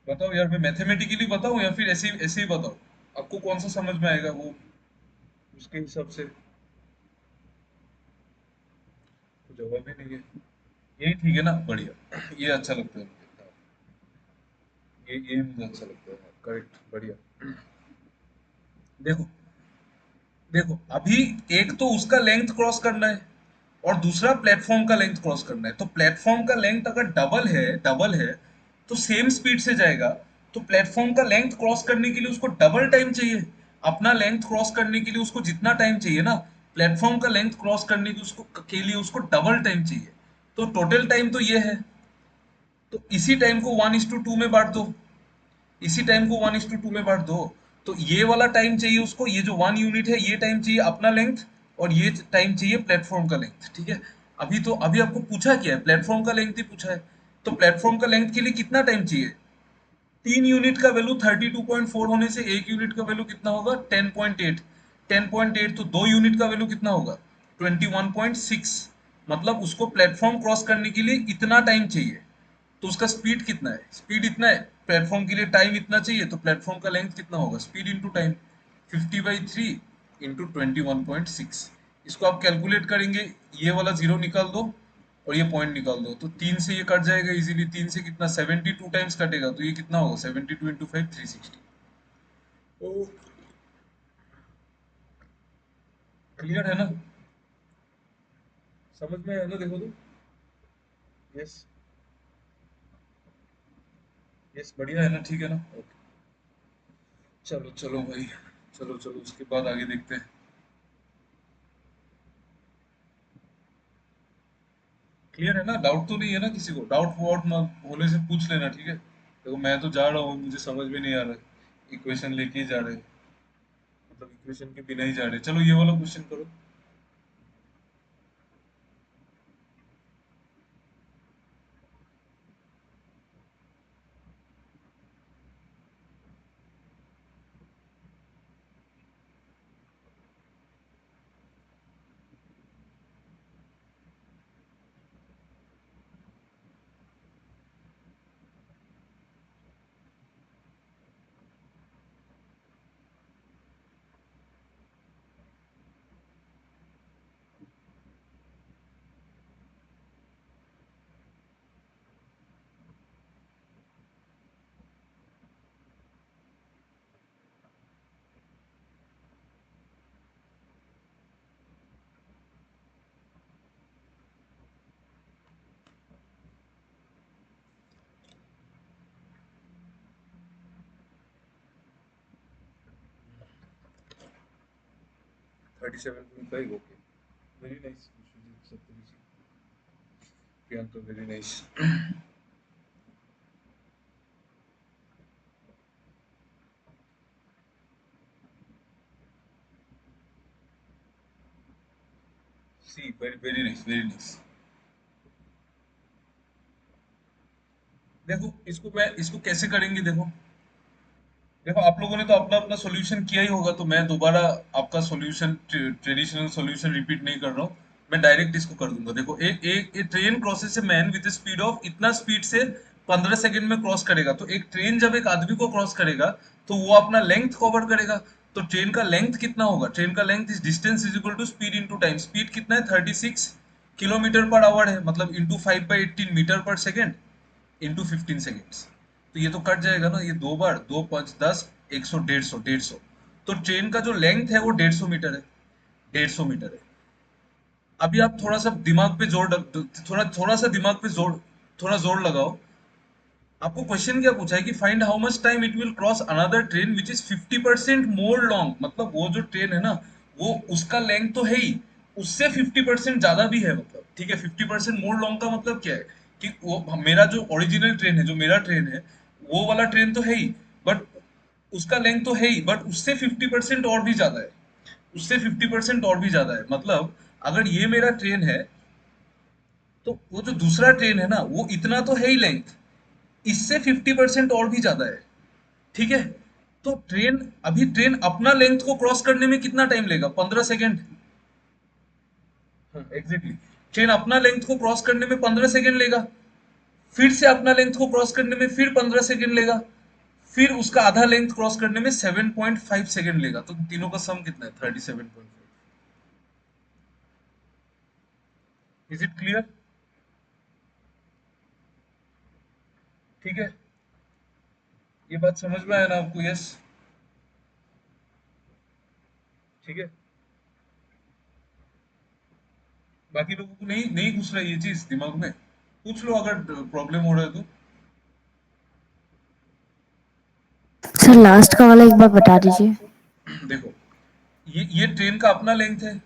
बताओ यार, मैं मैथमेटिकली बताऊं या फिर ऐसे ऐसे ही बताओ? आपको कौन सा समझ में आएगा वो, उसके हिसाब से। तो जवाब ही नहीं है। यही ठीक है ना? बढ़िया, ये अच्छा लगता है मुझे। हाँ, ये मुझे अच्छा लगता है, करेक्ट, बढ़िया। देखो, देखो अभी एक तो उसका लेंथ क्रॉस करना है, और दूसरा प्लेटफॉर्म का लेंथ क्रॉस करना है। तो प्लेटफॉर्म का लेंथ अगर डबल है तो सेम स्पीड से जाएगा। तो प्लेटफॉर्म का लेंथ क्रॉस करने के लिए उसको डबल टाइम चाहिए। अपना लेंथ क्रॉस करने के लिए उसको जितना टाइम चाहिए ना, प्लेटफॉर्म का लेंथ क्रॉस करने के लिए उसको डबल टाइम चाहिए। तो टोटल टाइम तो ये है। तो इसी टाइम को 1:2 में बांट दो, इसी टाइम को 1:2 में बांट दो। तो ये वाला टाइम चाहिए उसको, ये जो 1 यूनिट है ये टाइम चाहिए अपना लेंथ, और ये टाइम चाहिए प्लेटफॉर्म का लेंथ, ठीक है? अभी आपको पूछा क्या है, प्लेटफॉर्म का लेंथ ही पूछा है। तो प्लेटफॉर्म का लेंथ के लिए कितना टाइम चाहिए? 3 यूनिट का वैल्यू 32.4 होने से 1 यूनिट का वैल्यू कितना होगा? 10.8। 10.8 तो 2 यूनिट का वैल्यू कितना होगा? 21.6। मतलब उसको प्लेटफॉर्म क्रॉस करने के लिए इतना टाइम चाहिए। तो उसका स्पीड कितना है? स्पीड इतना है। प्लेटफॉर्म के लिए टाइम इतना चाहिए, तो प्लेटफॉर्म का लेंथ कितना होगा? Speed into time. 50/3 इंटू 21.6। इसको आप कैलकुलेट करेंगे, ये वाला जीरो निकाल दो और ये पॉइंट निकाल दो, तो 3 से ये कट जाएगा इजीली। 3 से कितना? 72 टाइम्स कटेगा, तो ये कितना होगा? 72 इंटू 5 360। तो क्लियर है ना? समझ में है ना? देखो तो। यस। यस, बढ़िया है ना? ठीक है ना? ओके। चलो चलो भाई, चलो चलो उसके बाद आगे देखते हैं। क्लियर है ना? डाउट तो नहीं है ना किसी को? डाउट वाउट होने से पूछ लेना, ठीक है? देखो मैं तो जा रहा हूँ, मुझे समझ में नहीं आ रहा है। इक्वेशन लेके ही जा रहे हैं, मतलब इक्वेशन के बिना ही जा रहे हैं। चलो ये वाला क्वेश्चन करो। 37.5, okay. Very nice Vishwajeet Saptarishi. Priyanka, very nice. C, very very nice, very nice. देखो इसको कैसे करेंगे, देखो। देखो आप लोगों ने तो अपना अपना सॉल्यूशन किया ही होगा, तो मैं दोबारा आपका सॉल्यूशन, ट्रेडिशनल सॉल्यूशन रिपीट नहीं कर रहा हूँ। मैं डायरेक्ट इसको कर दूंगा। देखो एक एक एक train crosses a man with speed of इतना, स्पीड से 15 सेकंड में क्रॉस करेगा। तो एक ट्रेन जब एक आदमी को क्रॉस करेगा, तो वो अपना लेंथ कवर करेगा। तो ट्रेन का लेंथ कितना होगा? ट्रेन का length is distance is equal to speed into time. Speed कितना है? 36 किलोमीटर पर आवर है, मतलब into 5/18 metre per second into 15 seconds. तो ये तो कट जाएगा ना, ये दो बार, 2 5 10, 100, 150, 150। तो ट्रेन का जो लेंथ है वो 150 मीटर है। 150 मीटर है। अभी आप थोड़ा सा दिमाग पे थोड़ा थोड़ा सा दिमाग पे थोड़ा जोर लगाओ। आपको क्वेश्चन क्या पूछा है कि find how much time it will cross another train which is 50% more long. मतलब वो जो ट्रेन है ना, वो उसका लेंथ तो है ही, उससे 50% ज्यादा भी है। मतलब ठीक है, 50% मोर लॉन्ग का मतलब क्या है? कि वो मेरा जो ओरिजिनल ट्रेन है, जो मेरा ट्रेन है, वो वाला ट्रेन तो है ही, बट उसका लेंथ तो है ही, बट उससे 50% और भी ज्यादा है। उससे 50% और भी ज्यादा है। मतलब अगर ये मेरा ट्रेन है, तो वो जो दूसरा ट्रेन है ना, वो इतना तो है ही लेंथ, इससे 50% और भी ज्यादा है। ठीक है? तो ट्रेन अपना लेंथ को क्रॉस करने में कितना टाइम लेगा? 15 सेकेंड। हाँ, एग्जैक्टली। ट्रेन अपना लेंथ को क्रॉस करने में 15 सेकेंड लेगा, फिर से अपना लेंथ को क्रॉस करने में फिर 15 सेकेंड लेगा, फिर उसका आधा लेंथ क्रॉस करने में 7.5 सेकेंड लेगा। तो तीनों का सम कितना है? 37.5। Is it clear? ठीक है, ये बात समझ में आया ना आपको? यस। ठीक है। बाकी लोगों को नहीं नहीं घुस रहा है ये चीज दिमाग में? पूछ लो अगर प्रॉब्लम हो रहा है तो। सर लास्ट का वाला एक बार बता दीजिए। देखो, ये ट्रेन का अपना लेंथ है,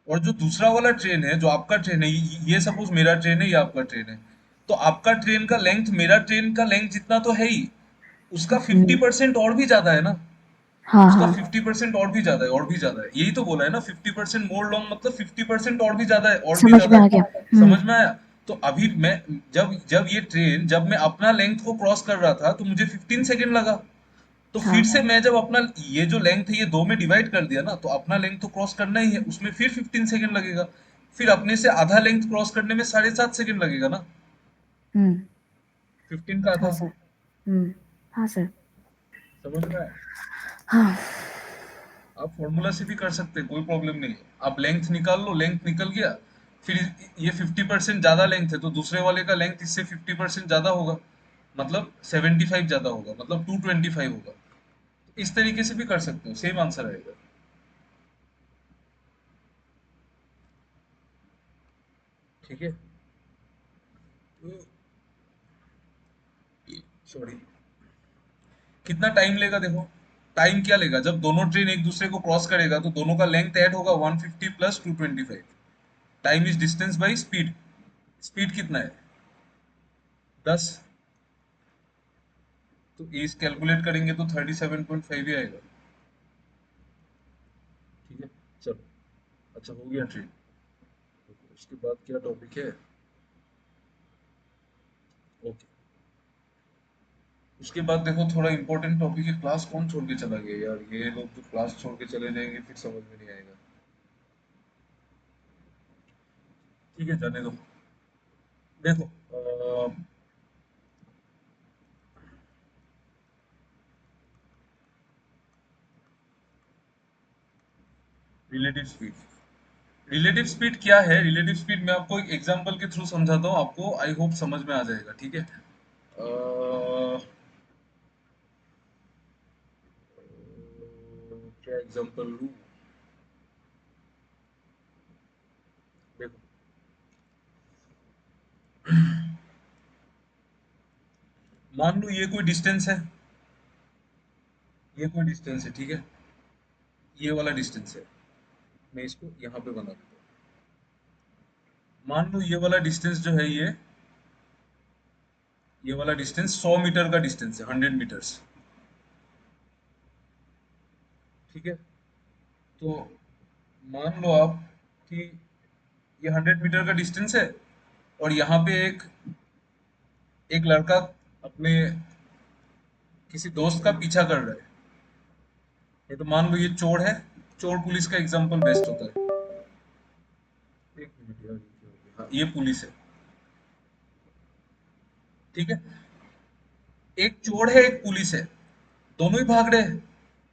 और जो दूसरा वाला ट्रेन है, जो आपका ट्रेन है, ये सपोज मेरा ट्रेन है, ये आपका ट्रेन है। तो आपका ट्रेन का लेंथ मेरा ट्रेन का लेंथ जितना तो है ही, उसका 50% और भी ज्यादा है ना। हाँ उसका हाँ 50% और भी ज्यादा है, और भी ज्यादा है। यही तो बोला है ना, 50% मोर लॉन्ग मतलब 50% और भी ज्यादा है, और भी समझ ज्यादा में आ है। गया। समझ में आया? तो अभी मैं, जब जब ये ट्रेन, जब मैं अपना लेंथ को क्रॉस कर रहा था तो मुझे 15 सेकेंड लगा। तो फिर से हाँ मैं जब अपना, ये जो लेंथ है ये दो में डिवाइड कर दिया ना, तो अपना लेंथ तो क्रॉस करना ही है, उसमें फिर 15 सेकेंड लगेगा। फिर अपने से आधा लेंथ क्रॉस करने में 7.5 सेकेंड लगेगा ना, हम्म 15 का हाँ आधा। सर। हाँ सर। समझ में आया? हाँ आप फॉर्मूला से भी कर सकते हैं, कोई प्रॉब्लम नहीं है। आप लेंथ निकाल लो, लेंथ निकल गया, फिर ये 50% ज्यादा लेंथ है तो दूसरे वाले का लेंथ इससे 50% ज्यादा होगा, मतलब 75 ज्यादा होगा, मतलब 225 होगा। इस तरीके से भी कर सकते हो, सेम आंसर आएगा। ठीक है। सॉरी, कितना टाइम लेगा देखो। टाइम क्या लेगा, जब दोनों ट्रेन एक दूसरे को क्रॉस करेगा तो दोनों का लेंथ ऐड होगा 150 plus 225। Time is distance by speed. Speed कितना है? 10। तो एज कैलकुलेट करेंगे तो 37.5 ही आएगा। ठीक है, चलो। अच्छा, हो गया ट्रेन। उसके बाद क्या टॉपिक है? ओके। उसके बाद देखो, थोड़ा इंपॉर्टेंट टॉपिक है। क्लास कौन छोड़ के चला गया यार? ये लोग तो क्लास छोड़ के चले जाएंगे, फिर समझ में नहीं आएगा। ठीक है, जाने दो। देखो, रिलेटिव स्पीड। रिलेटिव स्पीड क्या है? रिलेटिव स्पीड मैं आपको एक एग्जांपल के थ्रू समझाता हूँ, आपको आई होप समझ में आ जाएगा। ठीक है। क्या एग्जांपल लूँ? देखो, मान लो ये कोई डिस्टेंस है, ये कोई डिस्टेंस है, ठीक है। ये वाला डिस्टेंस है, मैं इसको यहाँ पे बना देता हूँ। मान लो ये वाला डिस्टेंस जो है, ये वाला डिस्टेंस 100 मीटर का डिस्टेंस है, 100 मीटर्स। ठीक है। तो मान लो आप कि ये 100 मीटर का डिस्टेंस है, और यहाँ पे एक एक लड़का अपने किसी दोस्त का पीछा कर रहा है। ये तो मान लो ये चोर है। चोर पुलिस का एग्जांपल बेस्ट होता है। एक मिनट यार, ये क्या हो गया? हाँ, ये पुलिस है। ठीक है। एक चोर है, एक पुलिस है, दोनों ही भाग रहे हैं।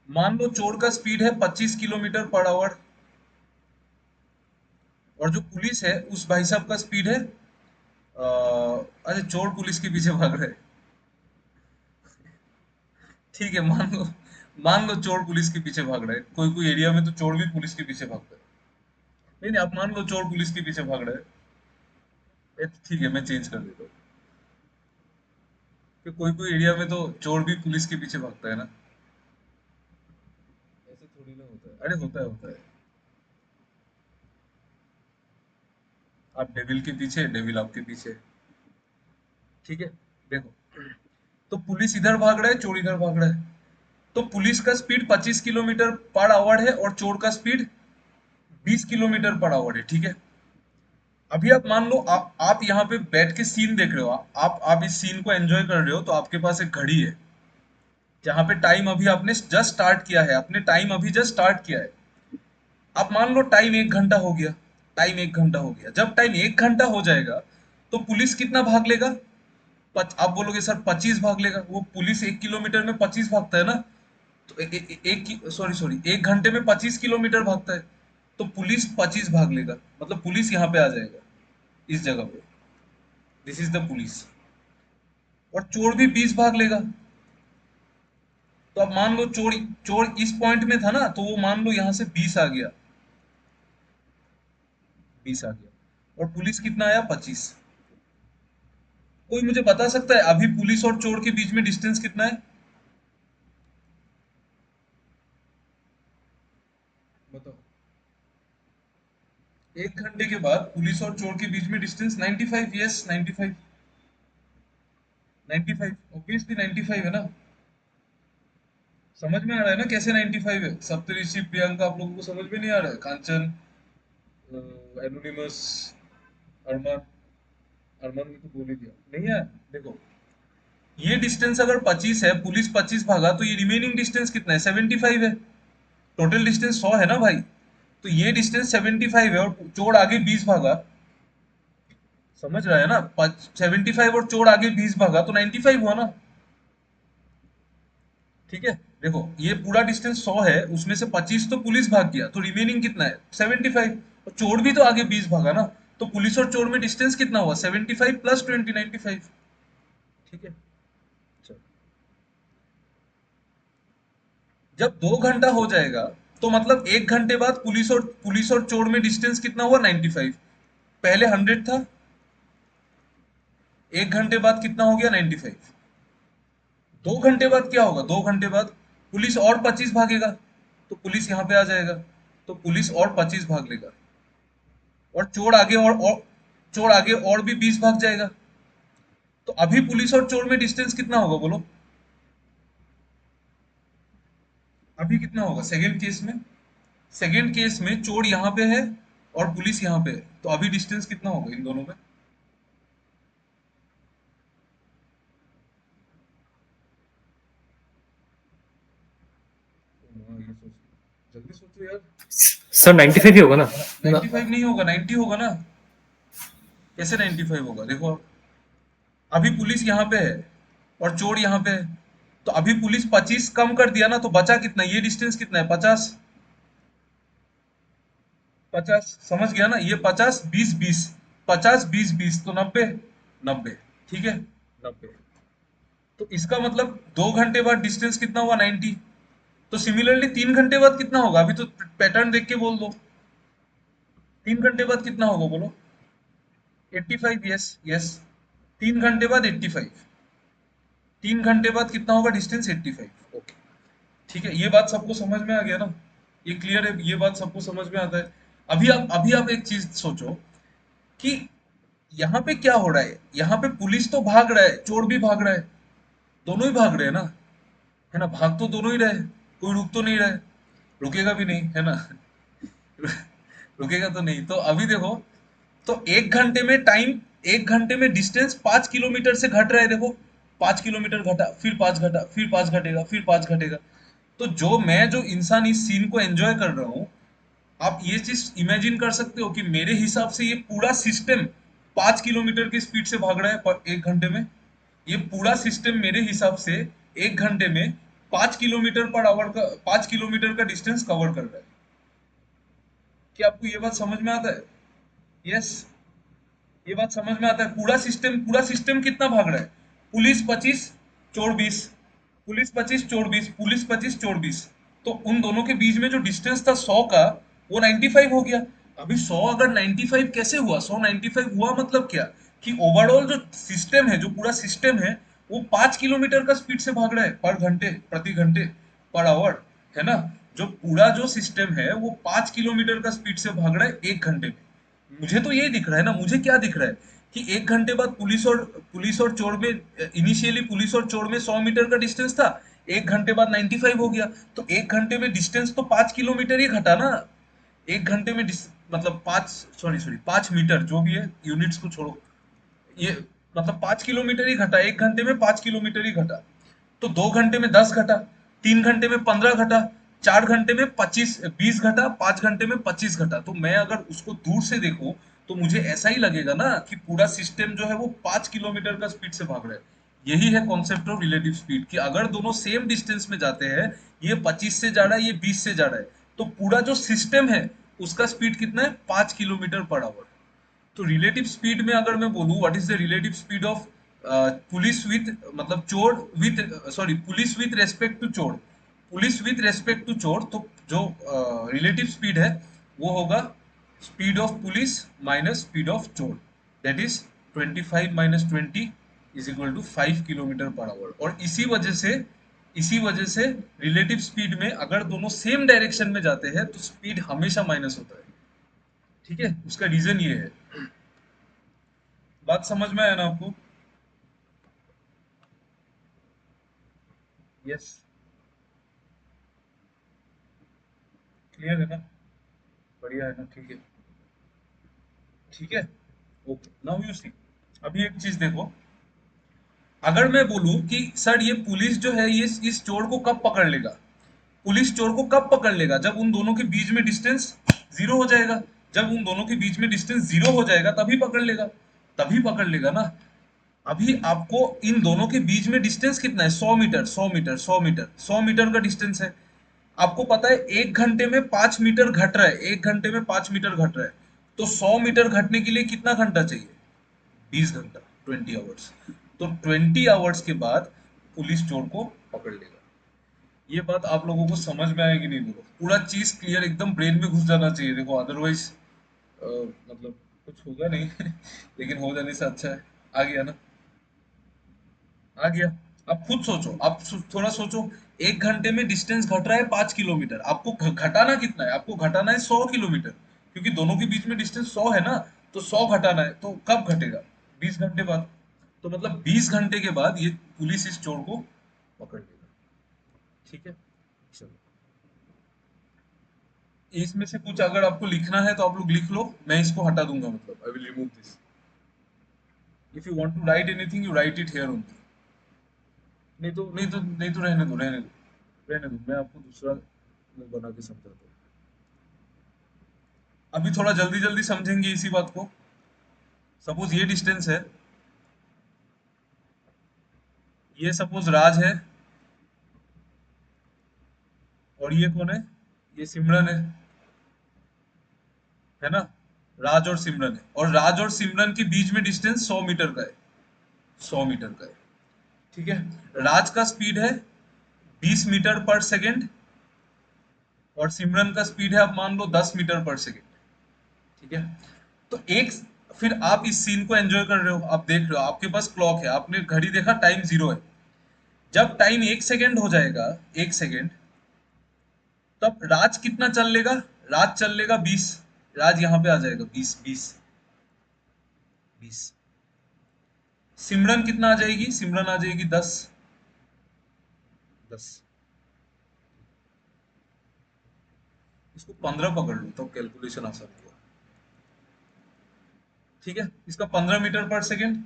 मान लो चोर का स्पीड है 25 किलोमीटर पर आवर, और जो पुलिस है उस भाई साहब का स्पीड है, अच्छा, चोर पुलिस के पीछे भाग रहे हैं। ठीक है, मान लो चोर पुलिस के पीछे भाग रहे हैं। कोई कोई एरिया में तो चोर भी पुलिस के पीछे भागता है। नहीं नहीं, आप मान लो चोर पुलिस के पीछे भाग रहे हैं। ठीक है, मैं चेंज कर देता हूँ कि कोई कोई एरिया में तो चोर भी पुलिस के पीछे भागता है ना। ऐसे थोड़ी ना होता है। अरे होता है, होता है। आप डेविल के पीछे, डेविल आपके पीछे। ठीक है। देखो, तो पुलिस इधर भाग रहा है, चोर इधर भाग रहा है। तो पुलिस का स्पीड 25 किलोमीटर पर आवर है, और चोर का स्पीड 20 किलोमीटर पर आवर है। ठीक है। अभी आप मान लो, आप यहाँ पे बैठ के सीन देख रहे हो, आप इस सीन को एंजॉय कर रहे हो, तो आपके पास एक घड़ी है जहां पे टाइम अभी आपने जस्ट स्टार्ट किया है, आपने टाइम अभी जस्ट स्टार्ट किया है। आप मान लो टाइम 1 घंटा हो गया। टाइम 1 घंटा हो गया, जब टाइम 1 घंटा हो जाएगा तो पुलिस कितना भाग लेगा? आप बोलोगे सर 25 भाग लेगा। वो पुलिस 1 किलोमीटर में 25 भागता है ना। तो एक सॉरी सॉरी 1 घंटे में 25 किलोमीटर भागता है। तो पुलिस 25 भाग लेगा, मतलब पुलिस यहाँ पे आ जाएगा, इस जगह पे। This is the police. और चोर भी 20 भाग लेगा। तो अब मान लो चोर चोर इस पॉइंट में था ना, तो वो मान लो यहाँ से 20 आ गया। 20 आ गया, और पुलिस कितना आया? 25। कोई मुझे बता सकता है अभी पुलिस और चोर के बीच में डिस्टेंस कितना है? बताओ। 1 घंटे के बाद पुलिस और चोर के बीच में डिस्टेंस 95। यस, 95। 95 ऑब्वियसली 95 है ना। समझ में आ रहा है ना कैसे 95 है? सप्तऋषि, प्रियंका, आप लोगों को समझ में नहीं आ रहा है? कांचन, एनोनिमस, अरमान, अरमान ने तो बोल ही दिया नहीं है। देखो, ये डिस्टेंस अगर 25 है, पुलिस 25 भागा, तो ये रिमेनिंग डिस्टेंस कितना है? 75 है। टोटल डिस्टेंस 100 है ना भाई। तो ये डिस्टेंस 75 है और चोर आगे 20 भागा। समझ रहा है ना? 75 और चोर आगे 20 भागा तो 95 हुआ ना। ठीक है। देखो, ये पूरा डिस्टेंस 100 है, उसमें से 25 तो पुलिस भाग गया, तो रिमेनिंग कितना है? 75। और चोर भी तो आगे 20 भागा ना। तो पुलिस और चोर में डिस्टेंस कितना हुआ? 75 प्लस 20, 95। ठीक है। चलो, जब 2 घंटा हो जाएगा, तो मतलब 1 घंटे बाद पुलिस और चोर में डिस्टेंस कितना हुआ? 95। पहले 100 था, 1 घंटे बाद कितना हो गया? 95। 2 घंटे बाद क्या होगा? 2 घंटे बाद पुलिस और 25 भागेगा, तो पुलिस यहाँ पे आ जाएगा, तो पुलिस और 25 भाग लेगा। और चोर आगे और भी 20 भाग जाएगा। तो अभी पुलिस और चोर में डिस्टेंस कितना होगा बोलो? अभी कितना होगा सेकंड केस में चोर यहाँ पे है और पुलिस यहाँ पे है, तो अभी डिस्टेंस कितना होगा इन दोनों में? हाँ, ये सोचो, जल्दी सोचो यार। सर 95 ही होगा ना? 95 नहीं होगा, 90 होगा ना। कैसे 95 होगा? देखो, अभी पुलिस यहाँ पे है और चोर यहाँ पे है, तो अभी पुलिस 25 कम कर दिया ना, तो बचा कितना? ये डिस्टेंस कितना है? 50। 50 समझ गया ना? ये 50, 20, 20, 50, 20, 20 तो 90। 90। ठीक है, 90। तो इसका मतलब 2 घंटे बाद डिस्टेंस कितना हुआ? 90। तो सिमिलरली 3 घंटे बाद कितना होगा? अभी तो पैटर्न देख के बोल दो। 3 घंटे बाद कितना होगा बोलो? 85। Yes, yes. 3 घंटे बाद 85। 3 घंटे बाद कितना होगा डिस्टेंस? 85। ओके। ठीक है, ये बात सबको समझ में आ गया ना? ये क्लियर है? ये बात सबको समझ में आता है? अभी आप एक चीज सोचो कि यहाँ पे क्या हो रहा है। यहाँ पे पुलिस तो भाग रहा है, चोर भी भाग रहा है, दोनों ही भाग रहे हैं ना। है ना? भाग तो दोनों ही रहे, कोई रुक तो नहीं रहा है, रुकेगा भी नहीं, है ना? रुकेगा तो नहीं। तो अभी देखो, तो 1 घंटे में टाइम, 1 घंटे में डिस्टेंस 5 किलोमीटर से घट रहा है। देखो, 5 किलोमीटर घटा, फिर 5 घटा, फिर 5 घटेगा, फिर 5 घटेगा। तो जो इंसान इस सीन को एंजॉय कर रहा हूँ, आप ये चीज इमेजिन कर सकते हो कि मेरे हिसाब से ये पूरा सिस्टम 5 किलोमीटर की स्पीड से भाग रहा है पर 1 घंटे में। ये पूरा सिस्टम मेरे हिसाब से 1 घंटे में 5 किलोमीटर पर आवर का 5 किलोमीटर का डिस्टेंस कवर कर रहा है। क्या आपको ये बात समझ में आता है? यस, ये बात समझ में आता है। पूरा सिस्टम कितना भाग रहा है? पुलिस 25, चोर 20, पुलिस 25, चोर 20, पुलिस 25, चोर 20। तो उन दोनों के बीच में जो डिस्टेंस था 100 का, वो 95 हो गया। अभी 100 अगर 95 कैसे हुआ? 100 95 हुआ मतलब क्या? कि ओवरऑल जो सिस्टम है, जो पूरा सिस्टम है, वो 5 किलोमीटर का स्पीड से भाग रहा है पर घंटे, प्रति घंटे, पर आवर। है ना? जो सिस्टम है वो 5 किलोमीटर का स्पीड से भाग रहा है 1 घंटे में। मुझे तो यही दिख रहा है ना। मुझे क्या दिख रहा है कि 1 घंटे बाद पुलिस और चोर में, इनिशियली पुलिस और चोर में 100 मीटर का डिस्टेंस था, 1 घंटे बाद 95 हो गया। तो 1 घंटे में डिस्टेंस तो 5 किलोमीटर ही घटा ना। 1 घंटे में मतलब 5 मीटर, जो भी है, यूनिट्स को छोड़ो। ये मतलब 5 किलोमीटर ही घटा, 1 घंटे में 5 किलोमीटर ही घटा। तो 2 घंटे में 10 घटा, 3 घंटे में 15 घटा, 4 घंटे में 20 घटा, 5 घंटे में 25 घटा। तो मैं अगर उसको दूर से देखूं, तो मुझे ऐसा ही लगेगा ना कि पूरा सिस्टम जो है वो 5 किलोमीटर का स्पीड से भाग रहा है। यही है कॉन्सेप्ट ऑफ रिलेटिव स्पीड, कि अगर दोनों सेम डिस्टेंस में जाते हैं, ये 25 से जा रहा है, ये 20 से जा रहा है, तो पूरा जो सिस्टम है उसका स्पीड कितना है? 5 किलोमीटर पर आवर। तो रिलेटिव स्पीड में अगर मैं बोलूं, what is the relative speed of police with, मतलब चोर with, sorry, police with respect to चोर, पुलिस विथ रेस्पेक्ट टू चोर, तो जो रिलेटिव स्पीड है वो होगा speed of police minus speed of चोर, that is 25 minus 20 is equal to 5 kilometre per hour. और इसी वजह से रिलेटिव स्पीड में अगर दोनों सेम डायरेक्शन में जाते हैं तो स्पीड हमेशा माइनस होता है। ठीक है, उसका रीजन ये है। बात समझ में आया ना आपको? यस। क्लियर है ना, बढ़िया है ना, ठीक है, ठीक है, ओके। नाउ यू सी, अभी एक चीज देखो, अगर मैं बोलूं कि सर ये पुलिस जो है ये इस चोर को कब पकड़ लेगा, पुलिस चोर को कब पकड़ लेगा, जब उन दोनों के बीच में डिस्टेंस जीरो हो जाएगा, जब उन दोनों के बीच में डिस्टेंस जीरो हो जाएगा तभी पकड़ लेगा, तभी पकड़ लेगा ना। अभी आपको इन दोनों के बीच में डिस्टेंस कितना है, 100 मीटर, 100 मीटर, 100 मीटर, 100 मीटर का डिस्टेंस है। आपको पता है 1 घंटे में 5 मीटर घट रहा है, 1 घंटे में 5 मीटर घट रहा है, तो 100 मीटर घटने के लिए कितना घंटा चाहिए, 20 घंटा, 20 आवर्स। तो 20 आवर्स के बाद पुलिस चोर को पकड़ लेगा। ये बात आप लोगों को समझ में आएगी नहीं, बोलो पूरा चीज क्लियर एकदम ब्रेन में घुस जाना चाहिए, देखो अदरवाइज मतलब कुछ होगा नहीं लेकिन हो जाने से अच्छा है। आ गया ना, आ गया। अब खुद सोचो, आप थोड़ा सोचो, 1 घंटे में डिस्टेंस घट रहा है 5 किलोमीटर, आपको घटाना कितना है, आपको घटाना है 100 किलोमीटर, क्योंकि दोनों के बीच में डिस्टेंस 100 है ना, तो 100 घटाना है, तो कब घटेगा, 20 घंटे बाद। तो मतलब 20 घंटे के बाद ये पुलिस इस चोर को पकड़ लेगा, ठीक है। चलो, इसमें से कुछ अगर आपको लिखना है तो आप लोग लिख लो, मैं इसको हटा दूंगा, मतलब I will remove this. If you want to write anything you write it here only, नहीं तो रहने दो, रहने दो, मैं आपको दूसरा वो बना के समझाता हूँ। अभी थोड़ा जल्दी जल्दी समझेंगे इसी बात को। सपोज ये डिस्टेंस है, ये सपोज राज है, और ये कौन है, ये सिमरन है ना, राज और सिमरन है, और राज और सिमरन के बीच में डिस्टेंस 100 मीटर का है, 100 मीटर का है, ठीक है। राज का स्पीड है 20 मीटर पर सेकेंड, और सिमरन का स्पीड है आप मान लो 10 मीटर पर सेकेंड, ठीक है। तो एक, फिर आप इस सीन को एंजॉय कर रहे हो, आप देख रहे हो, आपके पास क्लॉक है, आपने घड़ी देखा, टाइम जीरो है, जब टाइम 1 सेकेंड हो जाएगा, 1 सेकेंड, तब राज कितना चल लेगा, राज चल लेगा 20, राज यहां पे आ जाएगा 20, 20, 20। सिमरन कितना आ जाएगी, सिमरन आ जाएगी 10, 10। इसको 15 पकड़ लो तो कैलकुलेशन आसान होगा, ठीक है। इसका 15 मीटर पर सेकेंड,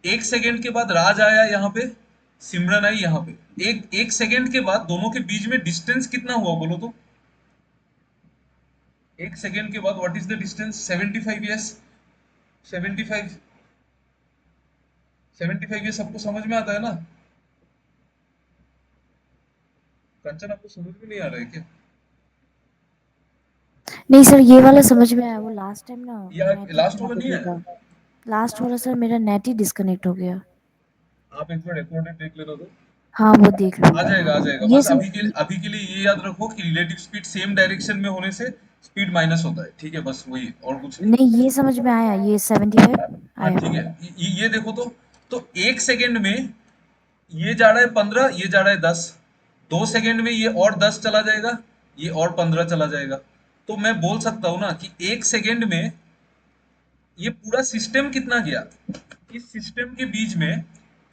1 सेकेंड के बाद राज आया यहाँ पे, सिमरन आई यहाँ पे, एक सेकेंड के बाद दोनों के बीच में डिस्टेंस कितना हुआ बोलो तो, 1 सेकेंड के बाद what is the distance, 75, yes, 75, 75, ये सबको समझ में आता है ना, कंचन आपको समझ में नहीं आ रहा है क्या, नहीं सर, ये वाला समझ में आया, वो लास्ट टाइम ना या नेट ही लास्ट खराब वाला हो नहीं गया है, था। लास्ट वाला सर मेरा नेट ही डिस्कनेक्ट हो गया। आप एक बार रिकॉर्डेड देख लेना तो हाँ वो देख आ लूंगी। जाएगा, आ जाएगा। ये बस सब अभी के लिए ये याद रखो कि रिलेटिव स्पीड सेम डायरेक्शन में होने से स्पीड माइनस होता है, ठीक है, बस वही, और कुछ नहीं। नहीं, ये समझ में आया, ये 75 हाँ आया। ठीक है, ये देखो तो 1 सेकेंड में ये जा रहा है 15, ये जा रहा है 10, 2 सेकेंड में ये और 10 चला जाएगा, ये और 15 चला जाएगा, तो मैं बोल सकता हूं ना कि 1 सेकेंड में ये पूरा सिस्टम कितना गया, इस सिस्टम के बीच में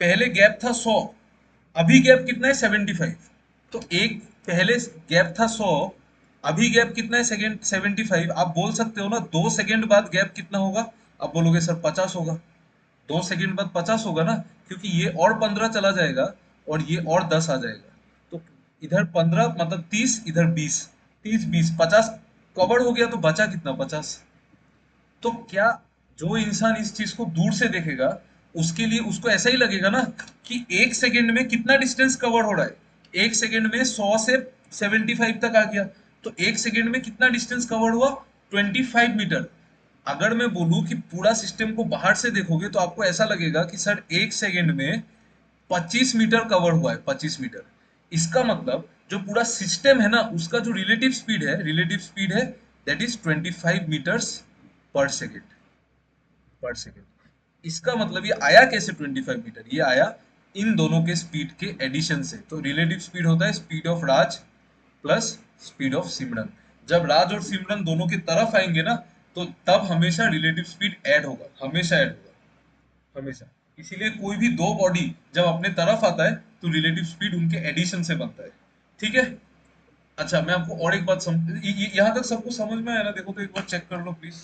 पहले गैप था 100, अभी गैप कितना है 75, तो एक पहले गैप था 100, अभी गैप कितना है सेकेंड 75, आप बोल सकते हो ना 2 सेकेंड बाद गैप कितना होगा, आप बोलोगे सर 50 होगा, 2 सेकेंड बाद 50 होगा ना, क्योंकि ये और 15 चला जाएगा और ये और 10 आ जाएगा, तो इधर 15 मतलब 30, इधर 20, 30, 20, 50 कवर हो गया, तो बचा कितना, 50। तो क्या जो इंसान इस चीज को दूर से देखेगा उसके लिए उसको ऐसा ही लगेगा ना कि 1 सेकेंड में कितना डिस्टेंस कवर हो रहा है, 1 सेकेंड में 100 से 75 तक आ गया, तो 1 सेकेंड में कितना डिस्टेंस कवर हुआ, 25 मीटर। अगर मैं बोलूं कि पूरा सिस्टम को बाहर से देखोगे तो आपको ऐसा लगेगा कि सर 1 सेकेंड में 25 मीटर कवर हुआ है, 25 मीटर। इसका मतलब जो पूरा सिस्टम है ना उसका जो रिलेटिव स्पीड है दैट इज 25 मीटर्स पर सेकेंड। इसका मतलब ये आया कैसे 25 मीटर, ये आया इन दोनों के स्पीड के एडिशन से, तो रिलेटिव स्पीड होता है speed of Raj plus speed of Simran. जब राज और सिमरन दोनों की तरफ आएंगे ना तो तब हमेशा रिलेटिव स्पीड ऐड होगा, हमेशा ऐड होगा, हमेशा। इसीलिए कोई भी दो बॉडी जब अपने तरफ आता है तो रिलेटिव स्पीड उनके एडिशन से बनता है, ठीक है। अच्छा मैं आपको और एक बात यहाँ तक सबको समझ में आया ना? देखो तो एक बार चेक कर लो प्लीज।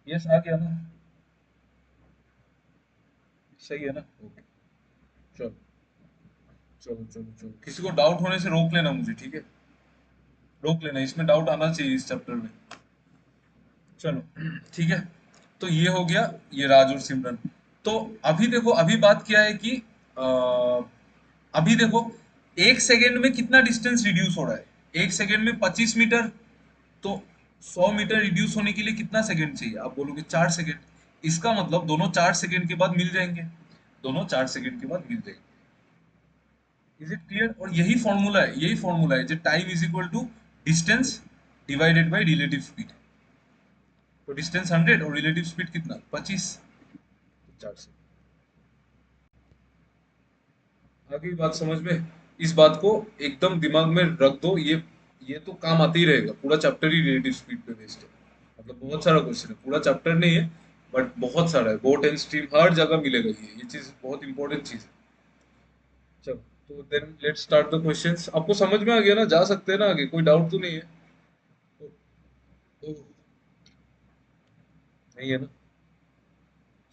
यस आ गया ना? सही है ना? ओके। चलो चलो चलो चलो, किसी को डाउट होने से रोक लेना मुझे, ठीक है? रोक लेना, इसमें डाउट आना चाहिए इस चैप्टर में। चलो ठीक है। तो ये हो गया, ये राज और सिमरन। तो अभी देखो, अभी बात किया है कि अ, अभी देखो, 1 सेकेंड में कितना डिस्टेंस रिड्यूस हो रहा है? 1 सेकेंड में 25 मीटर। तो 100 मीटर रिड्यूस होने के लिए कितना सेकंड चाहिए? आप बोलोगे 4 सेकंड। इसका मतलब दोनों 4 सेकंड के बाद मिल जाएंगे। दोनों 4 सेकंड के बाद मिल जाएंगे। Is it clear? और यही फॉर्मूला है, यही फॉर्मूला है जो time is equal to distance divided by relative speed. तो डिस्टेंस 100 और रिलेटिव स्पीड कितना? 25। 4 सेकंड। आ गई बात समझ में? इस बात को एकदम दिमाग में रख दो। ये तो काम आते ही रहेगा, पूरा चैप्टर ही रिलेटिव स्पीड पे बेस्ड है। मतलब बहुत सारा क्वेश्चन है, पूरा चैप्टर नहीं है बट बहुत सारा है। बोट एंड स्ट्रीम हर जगह मिलेगा, ये चीज बहुत इंपॉर्टेंट चीज है। चलो, तो then let's start the questions. आपको समझ में आ गया ना? जा सकते हैं ना आगे? कोई डाउट तो नहीं है? ओ, ओ, नहीं है ना?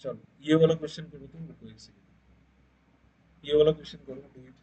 चलो ये वाला क्वेश्चन करो, तो रुको एक सेकंड। ये वाला क्वेश्चन करो, डू इट।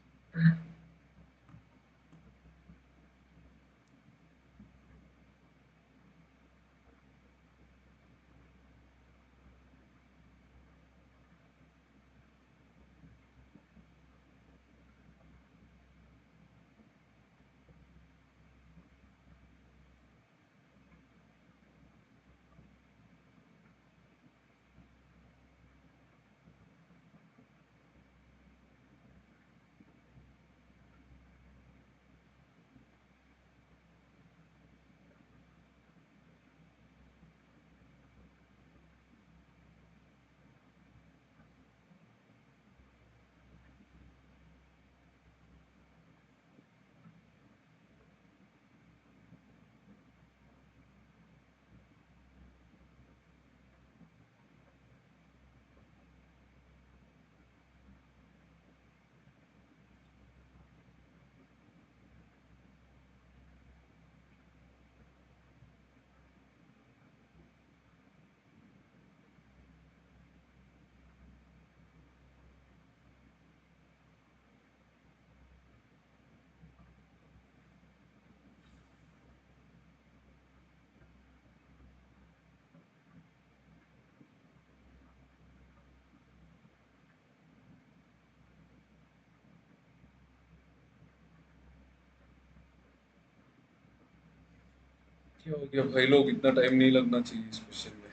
क्या हो गया भाई लोग? इतना टाइम नहीं लगना चाहिए इस क्वेश्चन में।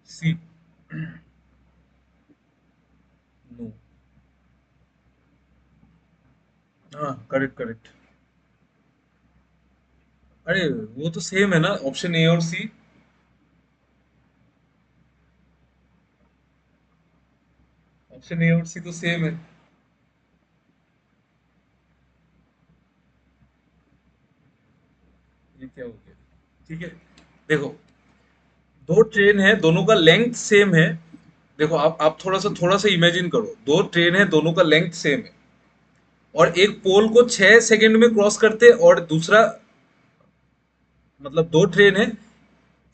सी। नो। हाँ करेक्ट करेक्ट। अरे वो तो सेम है ना, ऑप्शन ए और सी। ऑप्शन ए और सी तो सेम है। ये क्या हो गया? ठीक है, देखो, दो ट्रेन है, दोनों का लेंथ सेम है। देखो आप थोड़ा सा इमेजिन करो, दो ट्रेन है, दोनों का लेंथ सेम है, और एक पोल को 6 सेकंड में क्रॉस करते, और दूसरा, मतलब दो ट्रेन है,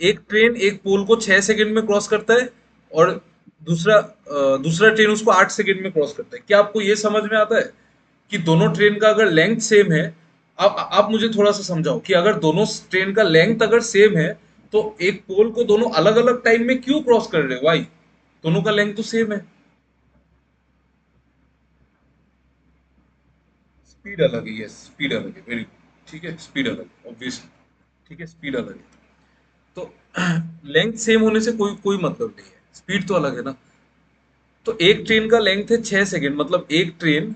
एक ट्रेन एक पोल को 6 सेकंड में क्रॉस करता है, और दूसरा ट्रेन उसको 8 सेकंड में क्रॉस करता है। क्या आपको ये समझ में आता है कि दोनों ट्रेन का अगर लेंथ सेम है? आप मुझे थोड़ा सा समझाओ कि अगर दोनों ट्रेन का लेंथ अगर सेम है, तो एक पोल को दोनों अलग अलग टाइम में क्यों क्रॉस कर रहे हैं? वाई? दोनों का लेंथ तो सेम है। स्पीड अलग है, यस स्पीड अलग है, वेरी गुड, ठीक है, स्पीड अलग है ऑब्वियसली। ठीक है, स्पीड अलग है। तो लेंथ सेम होने से कोई कोई मतलब नहीं है, स्पीड तो अलग है ना। तो एक ट्रेन का लेंथ है 6 सेकंड, मतलब एक ट्रेन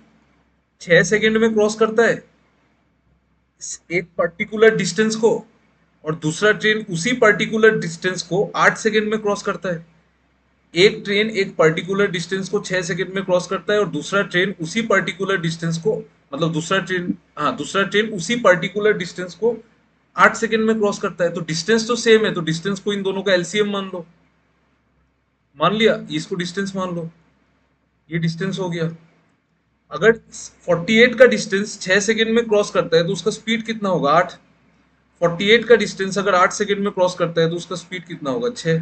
6 सेकंड में क्रॉस करता है एक पर्टिकुलर डिस्टेंस को, और दूसरा ट्रेन उसी पर्टिकुलर डिस्टेंस को 8 सेकंड में क्रॉस करता है। एक ट्रेन एक पर्टिकुलर डिस्टेंस को 6 सेकंड में क्रॉस करता है, और दूसरा ट्रेन उसी पर्टिकुलर डिस्टेंस को, मतलब दूसरा ट्रेन, हाँ दूसरा ट्रेन उसी पर्टिकुलर डिस्टेंस को 8 सेकंड में क्रॉस करता है, तो डिस्टेंस तो सेम है, तो डिस्टेंस को इन दोनों का एलसीएम मान लो। मान लिया, इसको डिस्टेंस मान लो, ये डिस्टेंस हो गया। अगर 48 का डिस्टेंस 6 सेकंड में क्रॉस करता है तो उसका स्पीड कितना होगा? 8। 48 का डिस्टेंस अगर 8 सेकंड में क्रॉस करता है तो उसका स्पीड कितना होगा? 6।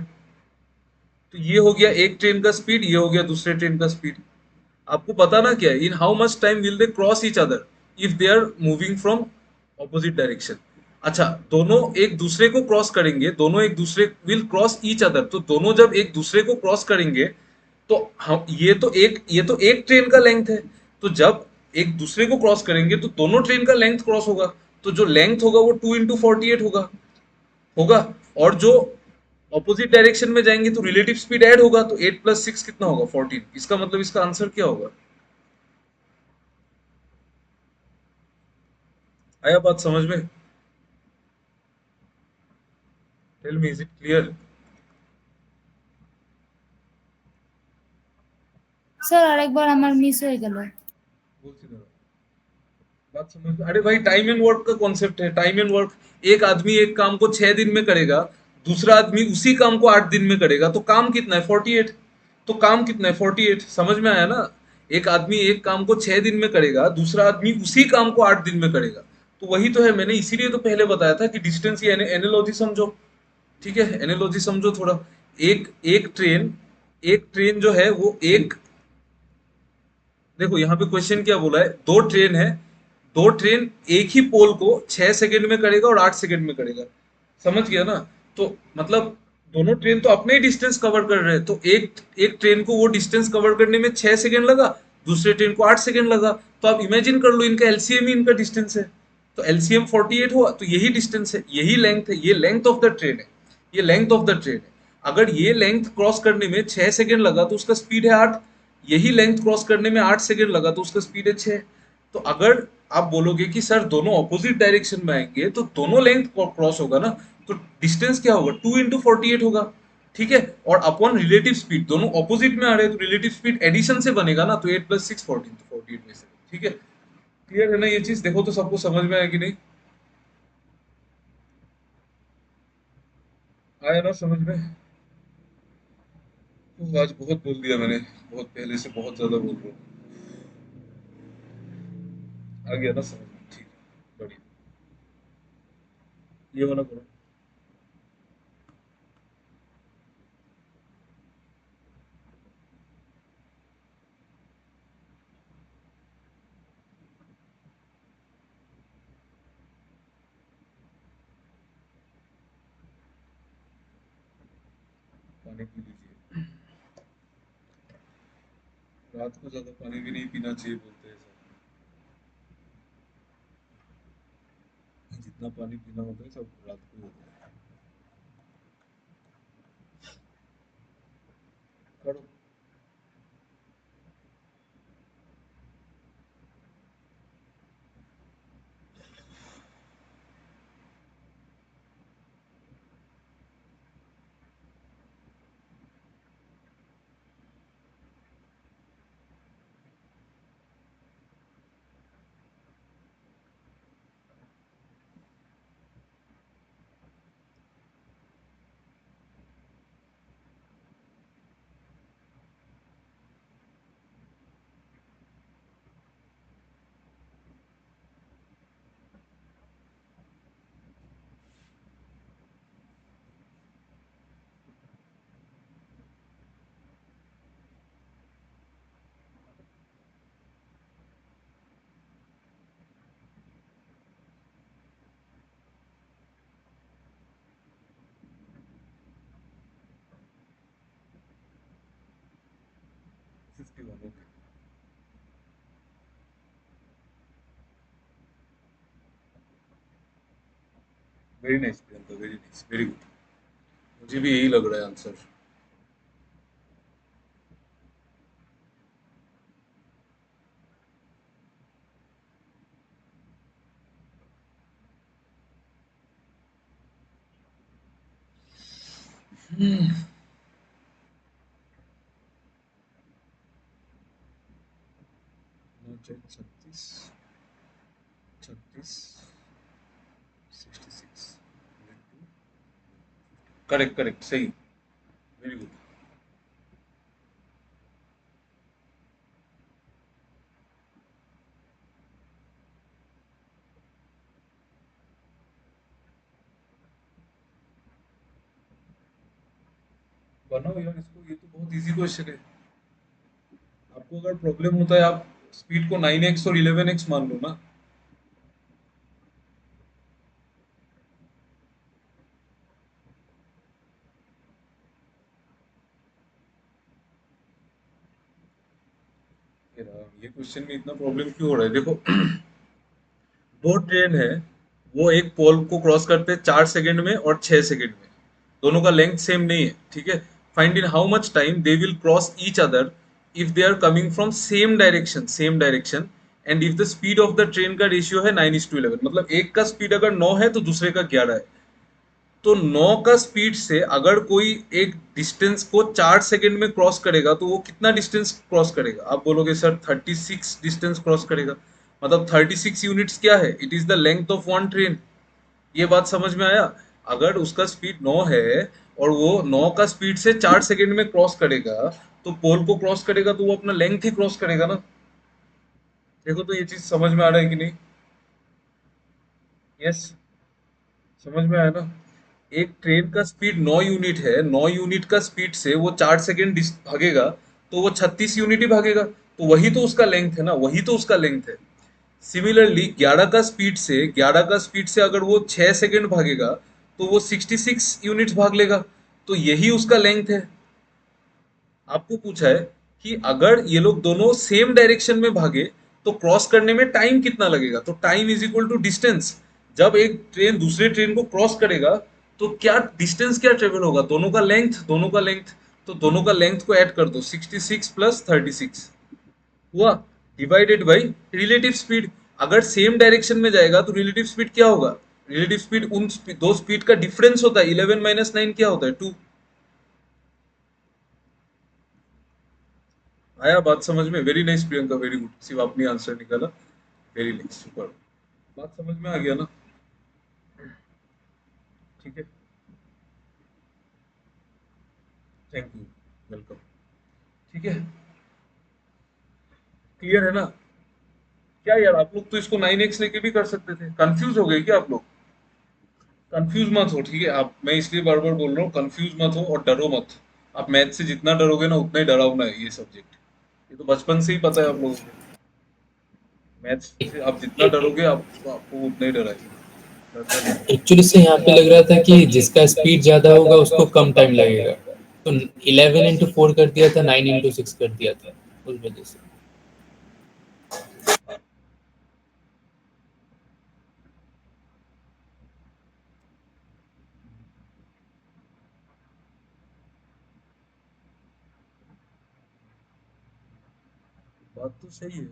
तो ये हो गया एक ट्रेन का स्पीड, ये हो गया दूसरे ट्रेन का स्पीड। आपको बताना क्या है, in how much time will they cross each other if they are moving from opposite direction. अच्छा, दोनों एक दूसरे को क्रॉस करेंगे, दोनों एक दूसरे विल क्रॉस ईच अदर, तो दोनों जब एक दूसरे को क्रॉस करेंगे तो हम ये तो एक ट्रेन का लेंथ है। तो जब एक दूसरे को क्रॉस करेंगे तो दोनों ट्रेन का लेंथ क्रॉस होगा, तो जो लेंथ होगा वो 2 into 48 होगा। और जो ऑपोजिट डायरेक्शन में जाएंगे तो रिलेटिव स्पीड ऐड होगा, तो 8 + 6 कितना होगा? 14। इसका मतलब इसका आंसर क्या होगा? आया बात समझ में? Tell me, is it clear? Sir আরেকবার আমার মিস হয়ে গেল। बोलती रहो। बात समझ में? अरे भाई, टाइम एंड वर्क का कॉन्सेप्ट है। टाइम एंड वर्क, एक आदमी एक काम को 6 दिन में करेगा, दूसरा आदमी उसी काम को 8 दिन में करेगा, तो काम कितना है? 48। तो काम कितना है? 48। समझ में आया ना? एक आदमी एक काम को 6 दिन में करेगा, दूसरा आदमी उसी काम को 8 दिन में करेगा। तो वही तो है, मैंने इसीलिए तो पहले बताया था कि डिस्टेंस, ये एनालॉजी समझो। ठीक है, एनालॉजी समझो थोड़ा। एक एक ट्रेन जो है वो एक, देखो यहाँ पे क्वेश्चन क्या बोला है, दो ट्रेन है, दो ट्रेन एक ही पोल को 6 सेकंड में करेगा और 8 सेकंड में करेगा। समझ गया ना? तो मतलब दोनों ट्रेन तो अपने ही डिस्टेंस कवर कर रहे हैं, तो एक एक ट्रेन को वो डिस्टेंस कवर करने में 6 सेकंड लगा, दूसरे ट्रेन को 8 सेकंड लगा। तो आप इमेजिन कर लो, इनका एलसीएम ही इनका डिस्टेंस है। तो एलसीएम 48 हुआ, तो यही डिस्टेंस है, यही लेंथ है, ये लेंथ ऑफ द ट्रेन है, ये लेंथ ऑफ द ट्रेन है। अगर ये लेंथ क्रॉस करने में 6 सेकंड लगा तो उसका स्पीड है 8। यही लेंथ क्रॉस करने में 8 सेकंड लगा तो उसका स्पीड है 6। तो अगर आप बोलोगे कि सर दोनों ऑपोजिट डायरेक्शन में आएंगे तो दोनों लेंथ क्रॉस होगा ना, तो डिस्टेंस क्या होगा? 2 into 48 होगा। ठीक है, और अपॉन रिलेटिव स्पीड, दोनों ऑपोजिट में आ रहे हैं तो रिलेटिव स्पीड एडिशन से बनेगा ना, तो 8 + 6 14, तो 48 में से। ठीक है, क्लियर है ना ये चीज? देखो तो सबको समझ में आया कि नहीं? आया ना समझ में? आज बहुत बोल दिया मैंने, बहुत पहले से बहुत ज्यादा बोल रहा हूँ। आ गया ना समझ में? ठीक है, बढ़िया। ये वाला करो। पानी पी लीजिए, रात को ज्यादा पानी भी नहीं पीना चाहिए बोलते हैं सब। जितना पानी पीना होता है सब रात को ही होता है। करो। Fifty one, okay. Very nice Priyanka, very nice, very good. मुझे भी यही लग रहा है आंसर। छत्तीस, छत्तीस, 66 करेक्ट करेक्ट सही वेरी गुड बनाओ यार इसको ये तो बहुत इजी क्वेश्चन है आपको अगर प्रॉब्लम होता है आप स्पीड को 9x और 11x मान लो ना ये क्वेश्चन में इतना प्रॉब्लम क्यों हो रहा है देखो दो ट्रेन है वो एक पोल को क्रॉस करते हैं 4 सेकंड में और 6 सेकंड में दोनों का लेंथ सेम नहीं है ठीक है find in how much time they will cross each other if they are coming from same direction and if the speed of the train का रेशियो है 9:11 मतलब एक का स्पीड अगर 9 है तो दूसरे का 11 है तो 9 का स्पीड से अगर कोई एक डिस्टेंस को 4 सेकंड में क्रॉस करेगा तो वो कितना डिस्टेंस क्रॉस करेगा आप बोलोगे सर 36 डिस्टेंस क्रॉस करेगा मतलब 36 यूनिट्स क्या है it is the length of one train ये बात समझ में आया अगर उसका स्पीड 9 है और वो 9 का स्पीड से 4 सेकंड में क्रॉस करेगा तो पोल को क्रॉस करेगा तो वो अपना लेंथ ही क्रॉस करेगा ना देखो तो ये चीज समझ में आ रहा है कि नहीं यस समझ में आया ना एक ट्रेन का स्पीड 9 यूनिट है 9 यूनिट का स्पीड से वो 4 सेकंड भागेगा तो वो 36 यूनिट ही भागेगा तो वही तो उसका लेंथ है ना वही तो उसका लेंथ है सिमिलरली 11 का स्पीड से अगर वो 6 सेकंड भागेगा तो वो 66 यूनिट्स भाग लेगा तो यही उसका लेंथ है आपको पूछा है कि अगर ये लोग दोनों सेम डायरेक्शन में भागे तो क्रॉस करने में टाइम कितना लगेगा तो time is equal to distance जब एक ट्रेन दूसरे ट्रेन को क्रॉस करेगा तो क्या डिस्टेंस क्या ट्रेवल होगा दोनों का लेंथ तो दोनों का लेंथ को ऐड कर दो 66 प्लस 36 हुआ डिवाइडेड बाई रिलेटिव स्पीड अगर सेम डायरेक्शन में जाएगा तो रिलेटिव स्पीड क्या होगा रिलेटिव स्पीड दो स्पीड का डिफरेंस होता है 11 - 9 क्या होता है 2 आया बात समझ में very nice Priyanka very good सिर्फ आपने आंसर निकाला वेरी नाइस सुपर बात समझ में आ गया ना ठीक है थैंक यू वेलकम ठीक है क्लियर है ना क्या यार आप लोग तो इसको 9x लेके भी कर सकते थे कंफ्यूज हो गए क्या आप लोग कंफ्यूज मत हो ठीक है आप मैं इसलिए बार बार बोल रहा हूँ कंफ्यूज मत हो और डरो मत आप मैथ से जितना डरोगे ना उतना ही डरावना है ये सब्जेक्ट ये तो बचपन से ही पता है आप लोगों को मैथ से आप जितना डरोगे आपको उतना ही डराएगा डरना नहीं है एक्चुअली से यहाँ पे लग रहा था कि जिसका स्पीड ज्यादा होगा उसको कम टाइम लगेगा तो 11 into 4 कर दिया था 9 into 6 कर दिया था उस वजह से बात तो सही है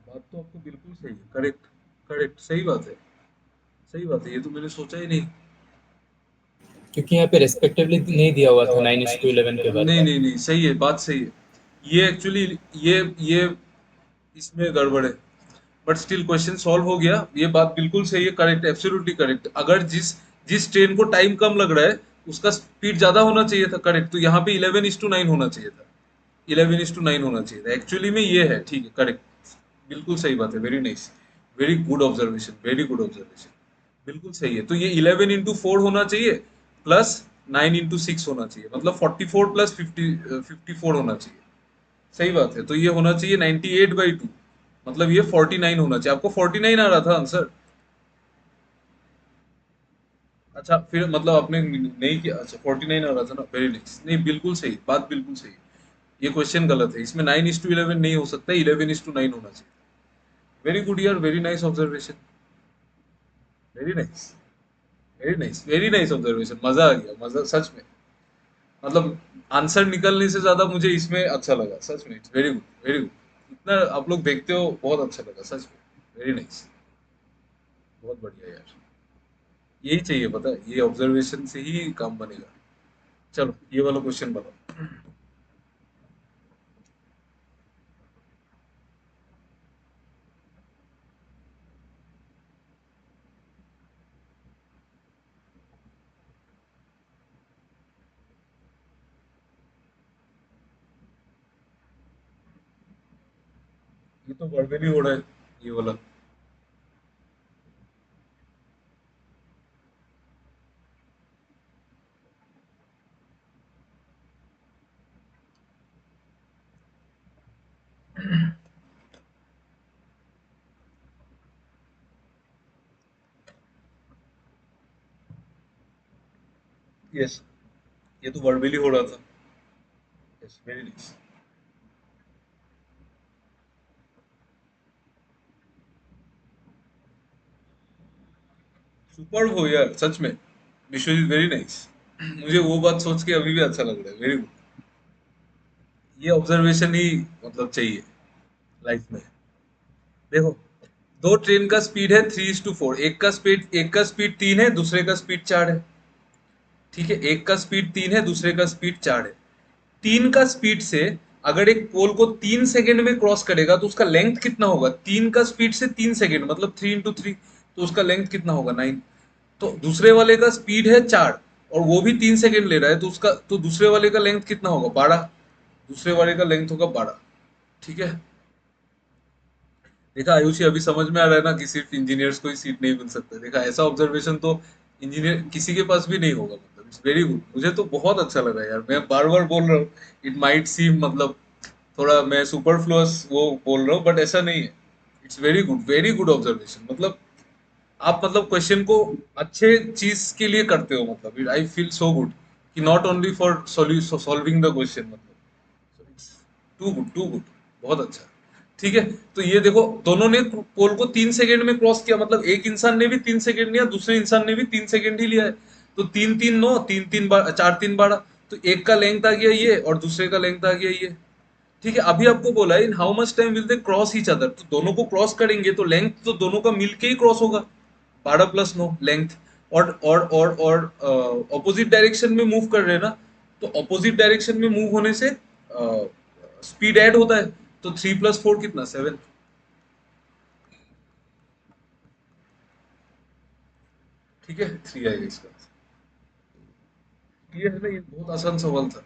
बात तो आपको बिल्कुल सही है करेक्ट करेक्ट सही बात है ये तो मैंने सोचा ही नहीं क्योंकि यहाँ पे रेस्पेक्टिवली नहीं दिया हुआ था 9:11 के बाद नहीं नहीं नहीं सही है बात सही है ये एक्चुअली ये इसमें गड़बड़ है बट स्टिल क्वेश्चन सॉल्व हो गया ये बात बिल्कुल सही है करेक्ट एब्सोल्युटली करेक्ट अगर जिस जिस ट्रेन को टाइम कम लग रहा है उसका स्पीड ज्यादा होना चाहिए था करेक्ट तो यहाँ पे 11:9 होना चाहिए था 11:9 होना चाहिए था एक्चुअली में ये है ठीक है करेक्ट बिल्कुल सही बात है very nice very good observation very good observation बिल्कुल सही है तो ये 11:4 होना चाहिए प्लस 9:6 होना चाहिए मतलब 44 प्लस 54 होना चाहिए सही बात है तो ये होना चाहिए 98/2 मतलब ये 49 होना चाहिए आपको 49 आ रहा था आंसर अच्छा फिर मतलब आपने नहीं किया अच्छा 49 आ रहा था ना वेरी नाइस नहीं बिल्कुल सही बात बिल्कुल सही ये क्वेश्चन गलत है इसमें 9:11 नहीं हो सकता 11:9 होना चाहिए वेरी गुड यार very nice observation very nice very nice observation मजा आ गया मजा सच में मतलब आंसर निकलने से ज्यादा मुझे इसमें अच्छा लगा सच में वेरी गुड वेरी गुड इतना आप लोग देखते हो बहुत अच्छा लगा सच में वेरी नाइस बहुत बढ़िया यार यही चाहिए पता है ये ऑब्जर्वेशन से ही काम बनेगा चलो ये वाला क्वेश्चन बताओ ये तो वर्बली हो रहा है ये वाला। यस, ये तो वर्बली हो रहा था। Yes, very nice. सुपर हो यार, सच में। Vishwajeet, very nice. मुझे वो बात सोच के अभी भी अच्छा लग रहा है, वेरी गुड। ये ऑब्जर्वेशन ही मतलब चाहिए लाइफ में। देखो, दो ट्रेन का स्पीड है 3:4, एक का स्पीड 3 है, दूसरे का स्पीड 4 है। ठीक है, एक का स्पीड 3 है, दूसरे का स्पीड 4 है। 3 का स्पीड से अगर एक पोल को 3 सेकंड में क्रॉस करेगा तो उसका लेंथ कितना होगा? 3 का स्पीड से 3 सेकंड मतलब 3 × 3, तो उसका लेंथ कितना होगा? 9। तो दूसरे वाले का स्पीड है 4 और वो भी 3 सेकंड ले रहा है, तो उसका तो दूसरे वाले का लेंथ कितना होगा? 12। दूसरे वाले का लेंथ होगा 12। ठीक है। देखा आयुषी, अभी समझ में आ रहा है ना कि सिर्फ इंजीनियर्स को ही सीट नहीं मिल सकता। देखा, ऐसा ऑब्जर्वेशन तो इंजीनियर किसी के पास भी नहीं होगा। मतलब इट्स वेरी गुड, मुझे तो बहुत अच्छा लगा यार। मैं बार बार बोल रहा हूँ, इट माइट सीम मतलब थोड़ा मैं सुपरफ्लुअस वो बोल रहा हूँ, बट ऐसा नहीं है। It's very good observation. मतलब आप मतलब क्वेश्चन को अच्छे चीज के लिए करते हो। मतलब आई फील सो गुड कि not only for solving the question. मतलब इट्स टू गुड, बहुत अच्छा। ठीक है, तो ये देखो, दोनों ने पोल को 3 सेकंड में क्रॉस किया, मतलब एक इंसान ने भी 3 सेकंड लिया, दूसरे इंसान ने भी 3 सेकंड ही लिया है। तो 3 3 9, 3 3 4 3 12, तो एक का लेंथ आ गया ये और दूसरे का लेंथ आ गया ये। ठीक है, अभी आपको बोला इन how much time will they cross each other, तो दोनों को क्रॉस करेंगे तो लेंथ तो दोनों का मिलके ही क्रॉस होगा। 12 + 9 लेंथ। और ऑपोजिट डायरेक्शन में मूव कर रहे हैं ना, तो ऑपोजिट डायरेक्शन में मूव होने से स्पीड ऐड होता है। तो 3 + 4 कितना? 7। ठीक है, 3 आएगा इसका। क्लियर है ना? ये बहुत आसान सवाल था।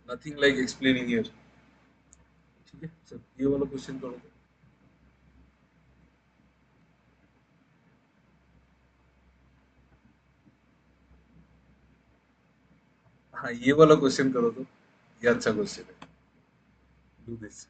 Nothing like explaining here. ठीक है, चल ये वाला क्वेश्चन करो तो। हाँ, ये वाला क्वेश्चन करो तो। ये अच्छा क्वेश्चन है। Do this.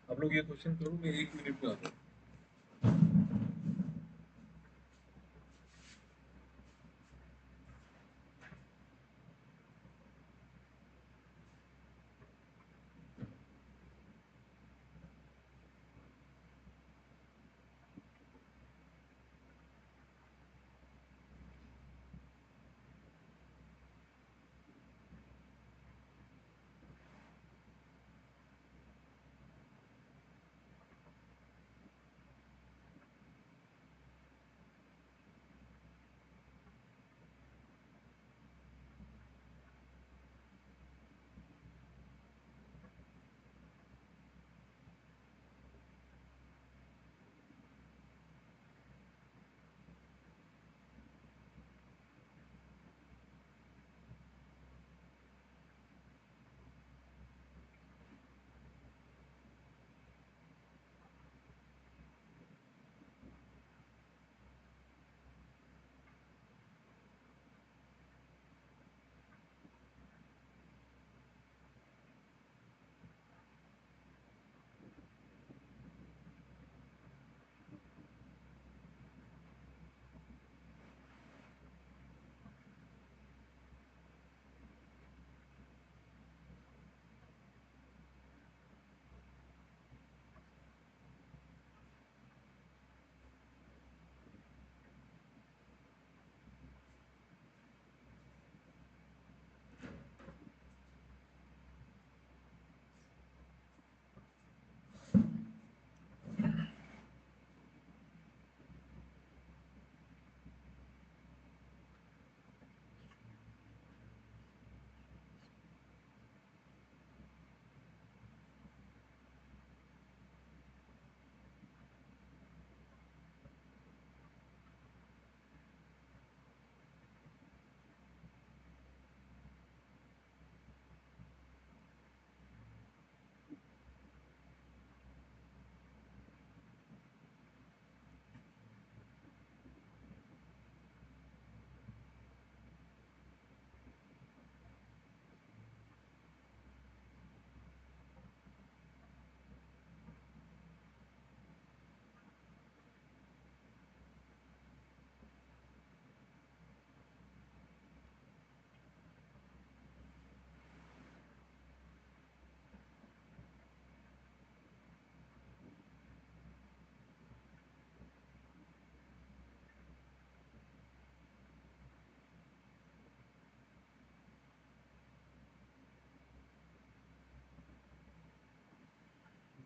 आप लोग ये क्वेश्चन करो, मैं 1 मिनट में आता हूँ।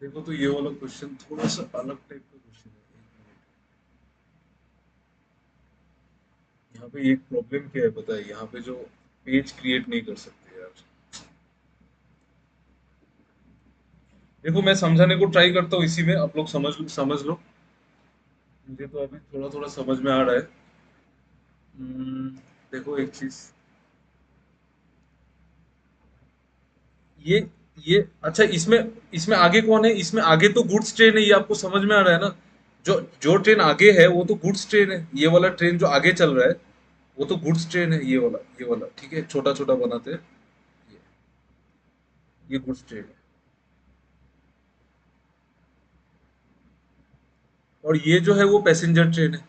देखो तो ये वाला क्वेश्चन थोड़ा सा अलग टाइप का क्वेश्चन है। एक मिनट, यहाँ पे एक प्रॉब्लम क्या है पता है, यहाँ पे जो पेज क्रिएट नहीं कर सकते यार। देखो मैं समझाने को ट्राई करता हूँ इसी में, आप लोग समझ लो। मुझे तो अभी थोड़ा थोड़ा समझ में आ रहा है। देखो एक चीज, ये ये अच्छा, इसमें इसमें आगे कौन है? इसमें आगे तो गुड्स ट्रेन है, ये आपको समझ में आ रहा है ना। जो जो ट्रेन आगे है वो तो गुड्स ट्रेन है, ये वाला ट्रेन जो आगे चल रहा है वो तो गुड्स ट्रेन है, ये वाला ठीक है, छोटा छोटा बनाते हैं। ये ये गुड्स ट्रेन है, और ये जो है वो पैसेंजर ट्रेन है,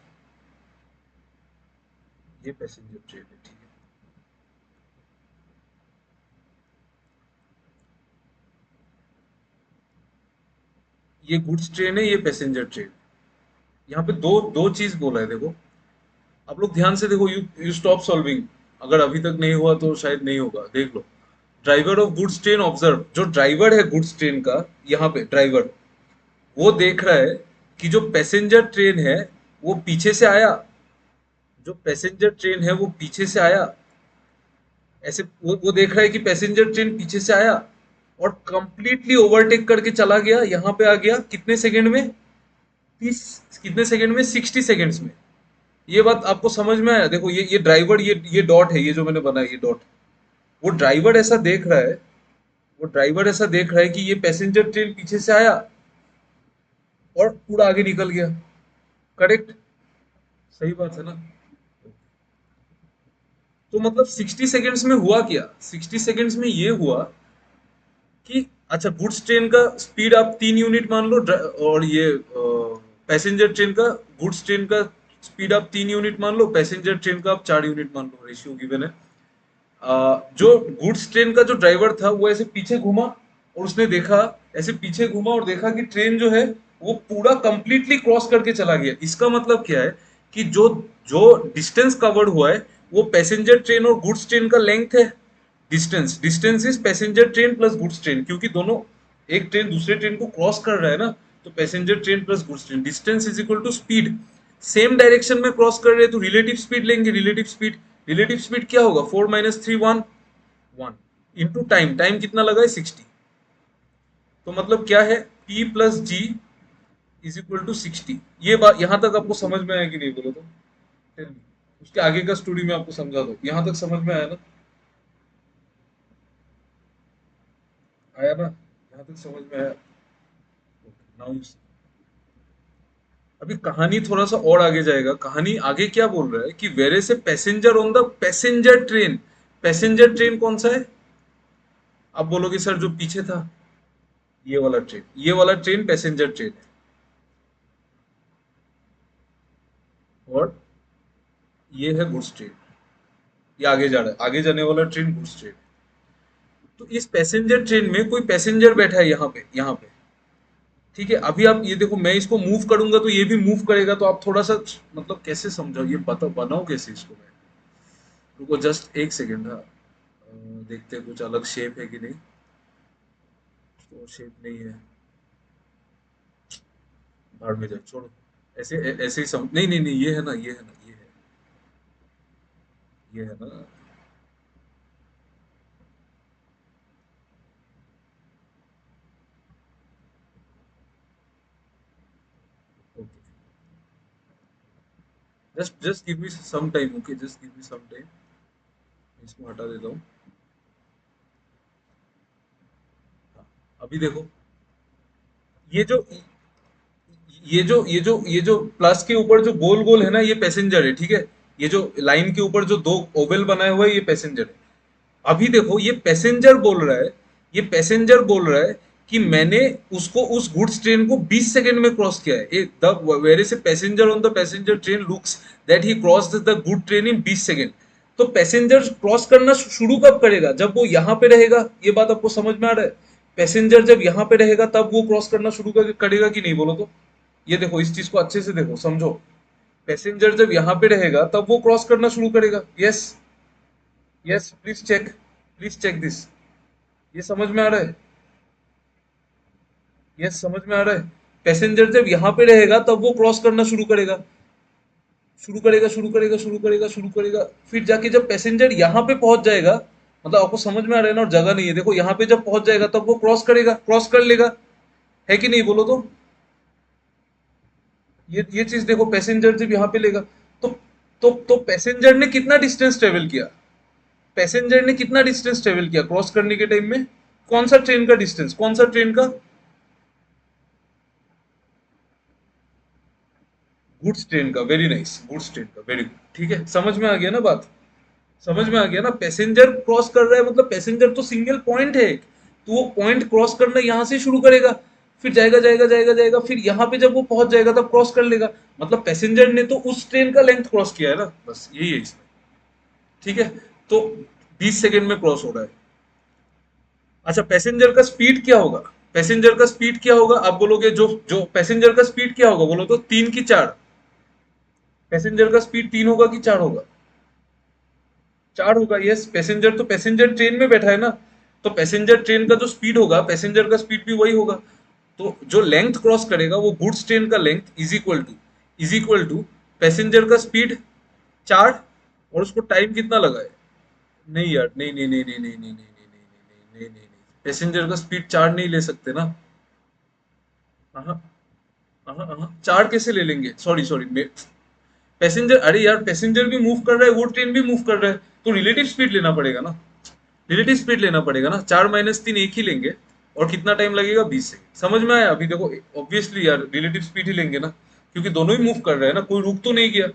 ये पैसेंजर ट्रेन है, ठीक है। ये गुड्स ट्रेन है, ये पैसेंजर ट्रेन। यहाँ पे दो दो चीज बोला है, देखो आप लोग ध्यान से देखो। यू स्टॉप सॉल्विंग, अगर अभी तक नहीं हुआ तो शायद नहीं होगा, देख लो। Driver of goods train observe, जो ड्राइवर है गुड्स ट्रेन का, यहाँ पे ड्राइवर वो देख रहा है कि जो पैसेंजर ट्रेन है वो पीछे से आया, जो पैसेंजर ट्रेन है वो पीछे से आया, ऐसे वो देख रहा है कि पैसेंजर ट्रेन पीछे से आया और कंप्लीटली ओवरटेक करके चला गया, यहाँ पे आ गया कितने सेकंड में? 30, कितने सेकंड में? 60 सेकंड्स में। ये बात आपको समझ में आया? देखो ये ड्राइवर, ये डॉट है, ये जो मैंने बनाया ये डॉट, वो ड्राइवर ऐसा देख रहा है, वो ड्राइवर ऐसा देख रहा है कि ये पैसेंजर ट्रेन पीछे से आया और पूरा आगे निकल गया। करेक्ट, सही बात है ना। तो मतलब 60 सेकंड्स में हुआ क्या? 60 सेकंड्स में ये हुआ कि अच्छा, गुड्स ट्रेन का स्पीड आप 3 यूनिट मान लो, और ये पैसेंजर ट्रेन का, गुड्स ट्रेन का स्पीड आप 3 यूनिट मान लो, पैसेंजर ट्रेन का आप 4 यूनिट मान लो, रेशियो गिवन है। जो गुड्स ट्रेन का जो ड्राइवर था वो ऐसे पीछे घूमा और उसने देखा, ऐसे पीछे घूमा और देखा कि ट्रेन जो है वो पूरा कंप्लीटली क्रॉस करके चला गया। इसका मतलब क्या है कि जो जो डिस्टेंस कवर्ड हुआ है वो पैसेंजर ट्रेन और गुड्स ट्रेन का लेंथ है। Distance distance is passenger train plus goods train, क्योंकि दोनों, एक ट्रेन दूसरे ट्रेन को क्रॉस कर रहा है ना, तो passenger train plus goods train. Distance is equal to speed, same direction में क्रॉस कर रहे हैं तो रिलेटिव स्पीड लेंगे। रिलेटिव स्पीड क्या होगा? 4 माइनस 3 1 1 इंटू टाइम, टाइम कितना लगा है? 60। तो मतलब क्या है? P plus G is equal to 60। ये बात यहां तक आपको समझ में आया कि नहीं बोलो तो? Tell me। उसके आगे का स्टोरी में आपको समझा दो, यहां तक समझ में आया ना? आया ना? यहां तक समझ में आया? नाउ अभी कहानी थोड़ा सा और आगे जाएगा। कहानी आगे क्या बोल रहा है कि where is a passenger on the passenger train. Passenger train कौन सा है? आप बोलोगे सर जो पीछे था, ये वाला ट्रेन, ये वाला ट्रेन पैसेंजर ट्रेन है, और ये है गुड्स ट्रेन। ये आगे जा रहा है, आगे जाने वाला ट्रेन गुड्स ट्रेन। तो इस पैसेंजर ट्रेन में कोई पैसेंजर बैठा है यहाँ पे, यहाँ पे, ठीक है। अभी आप ये देखो, मैं इसको मूव करूंगा तो ये भी मूव करेगा, तो आप थोड़ा सा मतलब कैसे समझाओ, ये बता बनाओ कैसे इसको मैं। रुको जस्ट एक सेकेंड, हाँ देखते हैं कुछ अलग शेप है कि नहीं। तो शेप नहीं है, भाड़ में जाए, छोड़ो। ऐसे ऐसे ही नहीं नहीं नहीं, ये है ना, ये है ना, ये है ना। Okay, just give me some time, okay, just give me some time. इसको हटा देता हूँ। हाँ, अभी देखो, ये जो ये जो प्लस के ऊपर जो गोल गोल है ना, ये पैसेंजर है, ठीक है। ये जो लाइन के ऊपर जो दो ओवल बनाया हुआ है ये पैसेंजर है। अभी देखो ये पैसेंजर बोल रहा है, ये पैसेंजर बोल रहा है कि मैंने उसको, उस गुड्स ट्रेन को 20 सेकंड में क्रॉस किया है। The where is a passenger on the passenger train looks that he crossed the good train in 20 second. तो पैसेंजर क्रॉस करना शुरू कब करेगा? जब वो यहाँ पे रहेगा। ये बात आपको समझ में आ रहा है? पैसेंजर जब यहाँ पे रहेगा तब वो क्रॉस करना शुरू करेगा कि नहीं, बोलो तो? ये देखो, इस चीज को अच्छे से देखो, समझो। पैसेंजर जब यहाँ पे रहेगा तब वो क्रॉस करना शुरू करेगा। Yes, yes, please check this. ये समझ में आ रहा है? यस, समझ में आ रहा है? पैसेंजर जब यहाँ पे रहेगा तब वो क्रॉस करना शुरू करेगा, शुरू करेगा, शुरू करेगा, शुरू करेगा, शुरू करेगा। फिर जाके जब पैसेंजर यहाँ पे पहुंच जाएगा, मतलब आपको समझ में आ रहा है ना, और जगह नहीं है, देखो यहाँ पे जब पहुंच जाएगा तब वो क्रॉस करेगा, क्रॉस कर लेगा, है कि नहीं, बोलो तो। ये चीज देखो, पैसेंजर जब यहाँ पे लेगा तो पैसेंजर ने कितना डिस्टेंस ट्रेवल किया, पैसेंजर ने कितना डिस्टेंस ट्रेवल किया क्रॉस करने के टाइम में, कौन सा ट्रेन का डिस्टेंस, कौन सा ट्रेन का, गुड्स ट्रेन का, वेरी नाइस, गुड्स ट्रेन का, वेरी गुड, ठीक है, समझ में आ गया ना बात, समझ में आ गया ना। पैसेंजर क्रॉस कर रहा है मतलब पैसेंजर तो सिंगल पॉइंट है, तो वो पॉइंट क्रॉस करना यहां से शुरू करेगा, फिर जाएगा जाएगा जाएगा जाएगा, फिर यहाँ पे जब वो पहुंच जाएगा तब क्रॉस कर लेगा, मतलब पैसेंजर ने तो उस ट्रेन का लेंथ क्रॉस किया है ना, बस यही है इसमें, ठीक है। तो 20 सेकेंड में क्रॉस हो रहा है। अच्छा, पैसेंजर का स्पीड क्या होगा, पैसेंजर का स्पीड क्या होगा, आप बोलोगे जो जो पैसेंजर का स्पीड क्या होगा, बोलो तो 3 की 4, पैसेंजर का स्पीड 3 होगा कि 4 होगा, 4 होगा, यस। पैसेंजर तो पैसेंजर ट्रेन में बैठा है ना, तो पैसेंजर ट्रेन का जो स्पीड होगा पैसेंजर का स्पीड भी वही होगा, तो जो लेंथ क्रॉस करेगा वो गुड्स ट्रेन का length is equal to passenger का स्पीड 4, और उसको टाइम कितना लगा है, नहीं यार, नहीं नहीं नहीं नहीं नहीं नहीं नहीं नहीं नहीं नहीं नहीं नहीं, पैसेंजर का स्पीड 4 नहीं ले सकते ना, हाँ हाँ हाँ, 4 कैसे ले लेंगे, सॉरी सॉरी, पैसेंजर, अरे यार पैसेंजर भी मूव कर रहा है, वो ट्रेन भी मूव कर रहा है, तो रिलेटिव स्पीड लेना पड़ेगा ना, रिलेटिव स्पीड लेना पड़ेगा ना, 4 - 3 एक ही लेंगे, और कितना टाइम लगेगा, 20 सेकेंड, समझ में आया। अभी देखो ऑब्वियसली यार रिलेटिव स्पीड ही लेंगे ना, क्योंकि दोनों ही मूव कर रहे हैं ना, कोई रुक तो नहीं गया,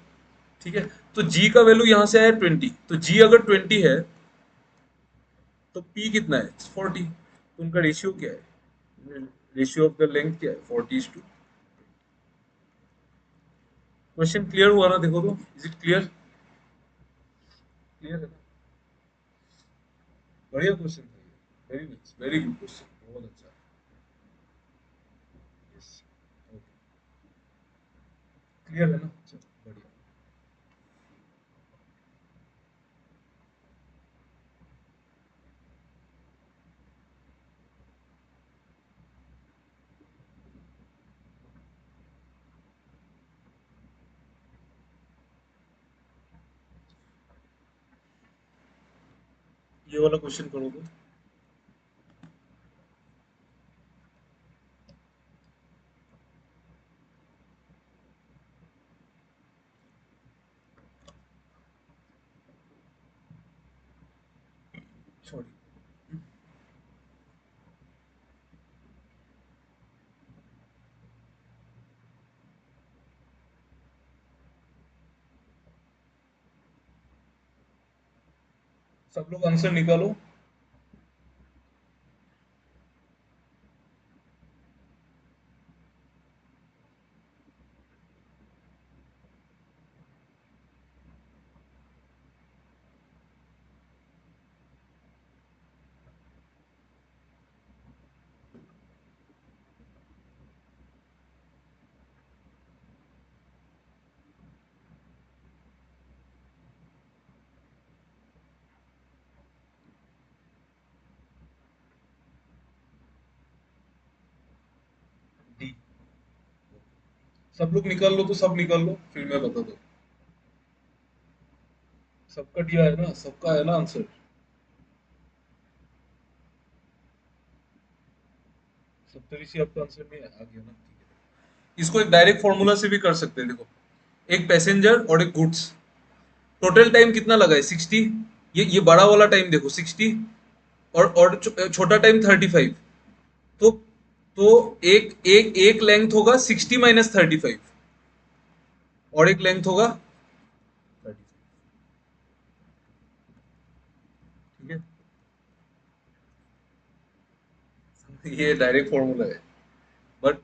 ठीक है। तो जी का वैल्यू यहाँ से आया 20, तो जी अगर 20 है तो पी कितना है, 40, तो उनका रेशियो क्या है, रेशियो ऑफ द लेंथ क्या है, 40:2। क्वेश्चन क्लियर हुआ ना, देखो तो, इज इट क्लियर, क्लियर है ना, बढ़िया क्वेश्चन था, very nice, very good question, बहुत अच्छा, यस, ओके, क्लियर है ना, चलो बढ़िया। ये वाला क्वेश्चन करो तो, सॉरी, सब लोग आंसर निकालो। डी, सब लोग निकाल लो, तो सब निकाल लो, फिर मैं बता दूं। सबका दिया है ना, सबका है ना आंसर, सत्तरी से आपका आंसर नहीं आ गया ना, ठीक है। इसको एक डायरेक्ट फॉर्मूला से भी कर सकते हैं, देखो, एक पैसेंजर और एक गुड्स, टोटल टाइम कितना लगा है, 60, ये बड़ा वाला टाइम देखो 60, और छोटा टाइम 35, तो एक एक एक लेंथ होगा 60 - 35, और एक लेंथ होगा 35, ठीक है। ये डायरेक्ट फॉर्मूला है, बट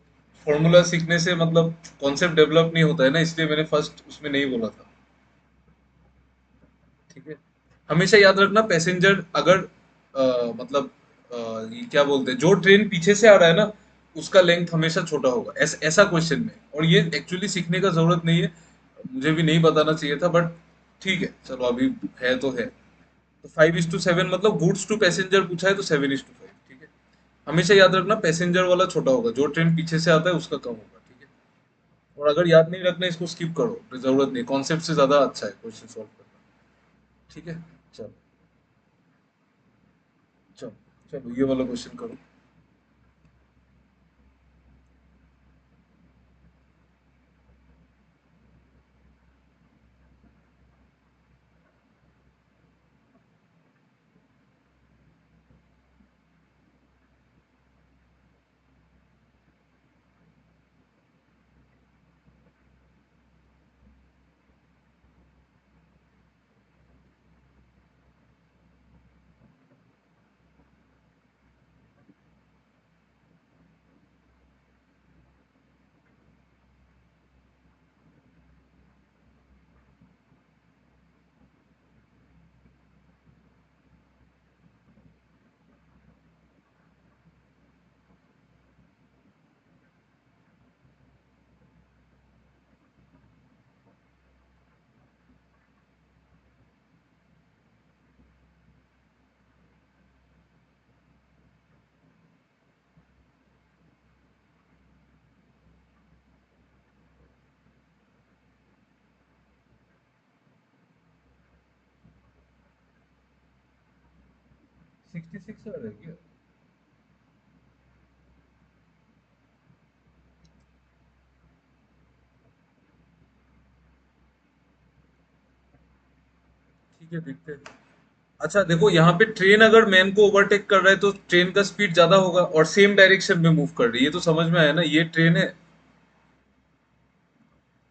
फॉर्मूला सीखने से मतलब कॉन्सेप्ट डेवलप नहीं होता है ना, इसलिए मैंने फर्स्ट उसमें नहीं बोला था, ठीक है। हमेशा याद रखना, पैसेंजर अगर मतलब ये क्या बोलते हैं, जो ट्रेन पीछे से आ रहा है ना उसका लेंथ हमेशा छोटा होगा, ऐसा क्वेश्चन में, और ये एक्चुअली सीखने का जरूरत नहीं है, मुझे भी नहीं बताना चाहिए था, बट ठीक है चलो, अभी है तो है। तो 5:7 मतलब गुड्स टू पैसेंजर पूछा है, तो 7:5, ठीक है। हमेशा याद रखना पैसेंजर वाला छोटा होगा, जो ट्रेन पीछे से आता है उसका कम होगा, ठीक है। और अगर याद नहीं रखना इसको स्किप करो, जरूरत नहीं, कॉन्सेप्ट से ज्यादा अच्छा है क्वेश्चन सॉल्व करना, ठीक है। चलो चलो चलो ये वाला क्वेश्चन करो। सिक्सटी सिक्स आ रहा है क्या? ठीक है देखते हैं। अच्छा देखो, यहाँ पे ट्रेन अगर मैन को ओवरटेक कर रहा है तो ट्रेन का स्पीड ज्यादा होगा और सेम डायरेक्शन में मूव कर रही है, ये तो समझ में आया ना, ये ट्रेन है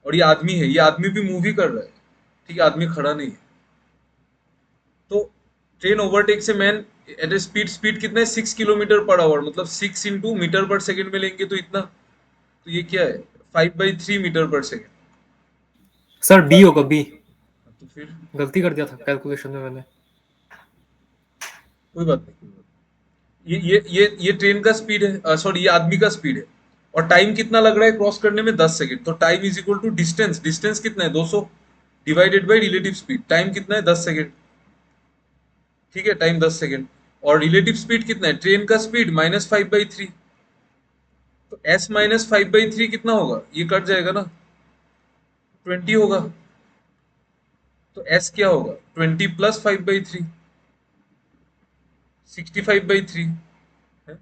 और ये आदमी है, ये आदमी भी मूव ही कर रहा है, ठीक है, आदमी खड़ा नहीं है। तो ट्रेन ओवरटेक से मैन एट ए स्पीड, स्पीड कितना है 6 किलोमीटर पर आवर, मतलब 6 × मीटर पर सेकेंड में लेंगे तो इतना, तो ये क्या है 5/3 metre per second. Sir B होगा, बी। तो फिर गलती कर दिया था कैलकुलेशन में मैंने। कोई बात नहीं, कोई बात नहीं। ये ट्रेन का स्पीड है, सॉरी ये आदमी का स्पीड है, और टाइम कितना लग रहा है क्रॉस करने में 10 सेकेंड, तो time is equal to distance, distance कितना है 200 divided by relative speed, time कितना है 10 सेकेंड, ठीक है, टाइम 10 सेकेंड। और रिलेटिव स्पीड कितना है, ट्रेन का स्पीड -5/3, तो s -5/3 कितना होगा, ये कट जाएगा ना, 20 होगा, तो s क्या होगा 20 + 5/3, 65/3 है।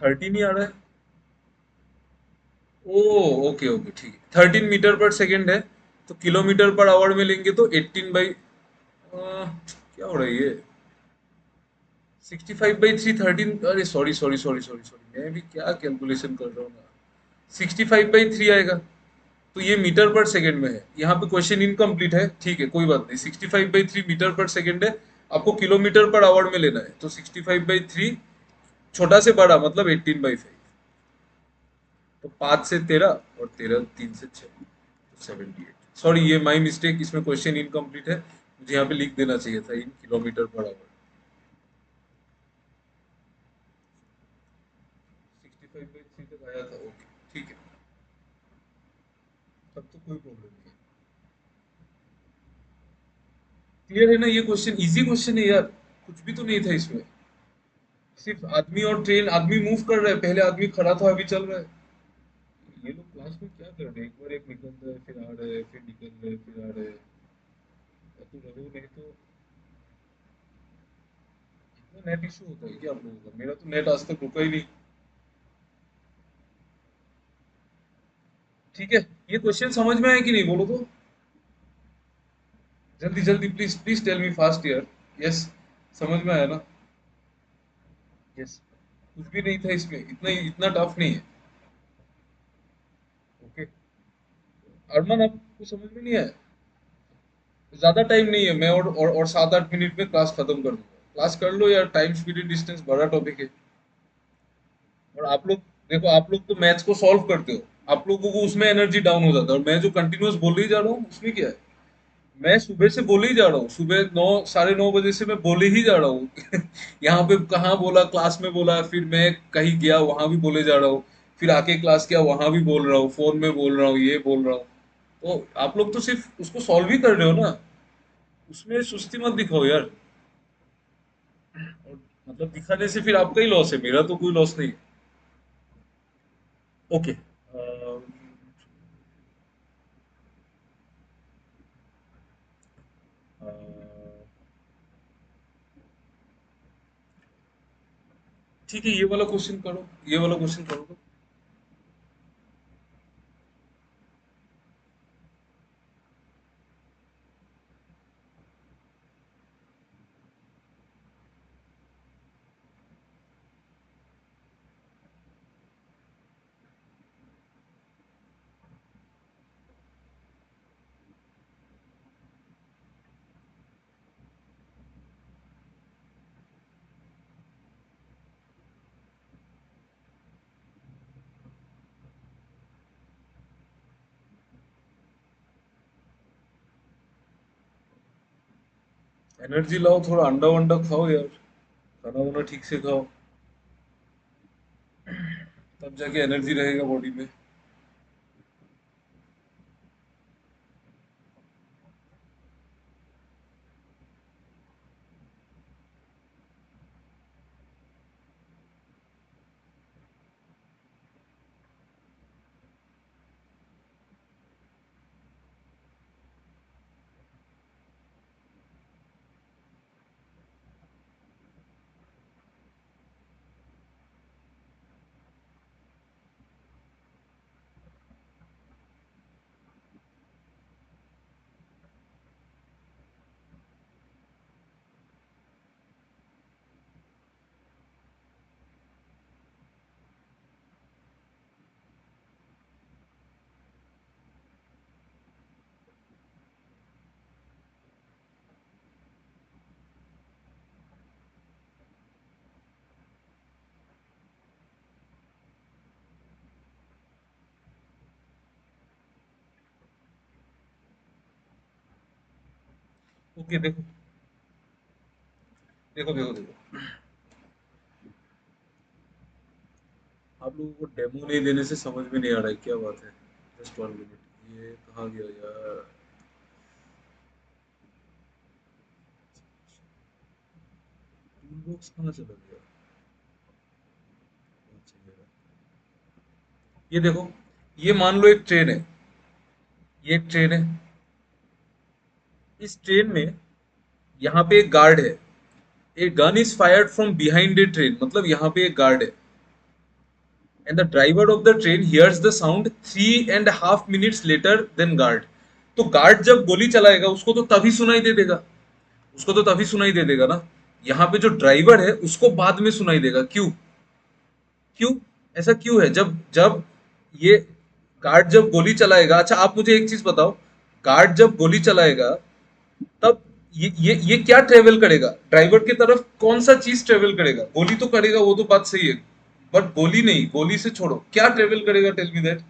30 नहीं आ रहा है, ओ ओके ओके ठीक है, 13 मीटर पर सेकेंड है, तो किलोमीटर पर आवर में लेंगे तो 18 बाई क्या हो रहा है ये, 65/3 13, अरे sorry sorry sorry sorry sorry, मैं भी क्या कैलकुलेशन कर रहा हूँ ना, 65/3 आएगा, तो ये मीटर पर सेकेंड में है, यहाँ पे क्वेश्चन इनकम्प्लीट है, ठीक है कोई बात नहीं, 65/3 मीटर पर सेकेंड है, आपको किलोमीटर पर आवर में लेना है, तो 65/3 छोटा से बड़ा मतलब 18/5, तो 5 से 13 और 13 3 से 6, तो 78, सॉरी ये माई मिस्टेक, इसमें क्वेश्चन इनकम्प्लीट है, मुझे यहाँ पे लिख देना चाहिए था इन किलोमीटर पर आवर, 65/3 तक आया था, ओके ठीक है, तब तो कोई प्रॉब्लम नहीं है। क्लियर है ना, ये क्वेश्चन इजी क्वेश्चन है यार, कुछ भी तो नहीं था इसमें, सिर्फ आदमी और ट्रेन, आदमी मूव कर रहा है, पहले आदमी खड़ा था अभी चल रहा है। ये लोग क्लास में क्या कर रहे हैं, एक बार एक निकल रहे हैं फिर आ रहे हैं, फिर निकल रहे हैं फिर आ रहे हैं, या तो रहो नहीं तो। इतना नेट इशू होता है क्या आप लोगों का, मेरा तो नेट आज तक रुका ही नहीं। ठीक है, ये क्वेश्चन समझ में आया कि नहीं बोलो तो, जल्दी जल्दी please please tell me fast यार। यस, समझ में आया ना, यस, कुछ भी नहीं था इसमें, इतना इतना टफ नहीं है, ओके। अरमान आपको समझ में नहीं आया, ज्यादा टाइम नहीं है, मैं और 7 8 मिनट में क्लास खत्म कर दूंगा, क्लास कर लो यार, टाइम स्पीड एंड डिस्टेंस बड़ा टॉपिक है। और आप लोग देखो, आप लोग तो मैथ्स को सॉल्व करते हो, आप लोगों को उसमें एनर्जी डाउन हो जाता है, और मैं जो कंटिन्यूअस बोल ही जा रहा हूँ उसमें क्या है, मैं सुबह से बोले ही जा रहा हूँ, सुबह 9 साढ़े 9 बजे से मैं बोले ही जा रहा हूँ यहाँ पे कहाँ बोला, क्लास में बोला, फिर मैं कहीं गया वहां भी बोले जा रहा हूँ, फिर आके क्लास किया वहां भी बोल रहा हूँ, फोन में बोल रहा हूँ, ये बोल रहा हूँ, तो आप लोग तो सिर्फ उसको सॉल्व ही कर रहे हो ना, उसमें सुस्ती मत दिखाओ यार। और मतलब दिखाने से फिर आपका ही लॉस है, मेरा तो कोई लॉस नहीं है। ओके, ठीक है, ये वाला क्वेश्चन करो, ये वाला क्वेश्चन करो तो। एनर्जी लाओ, थोड़ा अंडा वंडा खाओ यार, खाना वाना ठीक से खाओ, तब जाके एनर्जी रहेगा बॉडी में। ओके, देखो देखो देखो देखो, आप लोगों को डेमो नहीं देने से समझ में नहीं आ रहा है, क्या बात है। जस्ट 1 मिनट, ये कहाँ गया यार, टूल बॉक्स कहाँ चला गया। अच्छा, ये देखो, ये मान लो एक ट्रेन है, ये एक ट्रेन है, इस ट्रेन में यहाँ पे एक गार्ड है, a gun is fired from behind a train, मतलब यहाँ पे एक गार्ड है, and the driver of the train hears the sound 3.5 minutes later then guard. तो गार्ड जब गोली चलाएगा उसको तो तभी सुनाई दे देगा, उसको तो तभी सुनाई दे देगा ना। यहाँ पे जो ड्राइवर है उसको बाद में सुनाई देगा, क्यों? क्यों ऐसा क्यों है? जब जब ये गार्ड जब गोली चलाएगा, अच्छा आप मुझे एक चीज बताओ, गार्ड जब गोली चलाएगा तब ये क्या ट्रेवल करेगा, ड्राइवर की तरफ कौन सा चीज ट्रेवल करेगा? गोली तो करेगा, वो तो बात सही है, बट गोली नहीं, गोली से छोड़ो, क्या ट्रेवल करेगा, टेल मी दैट।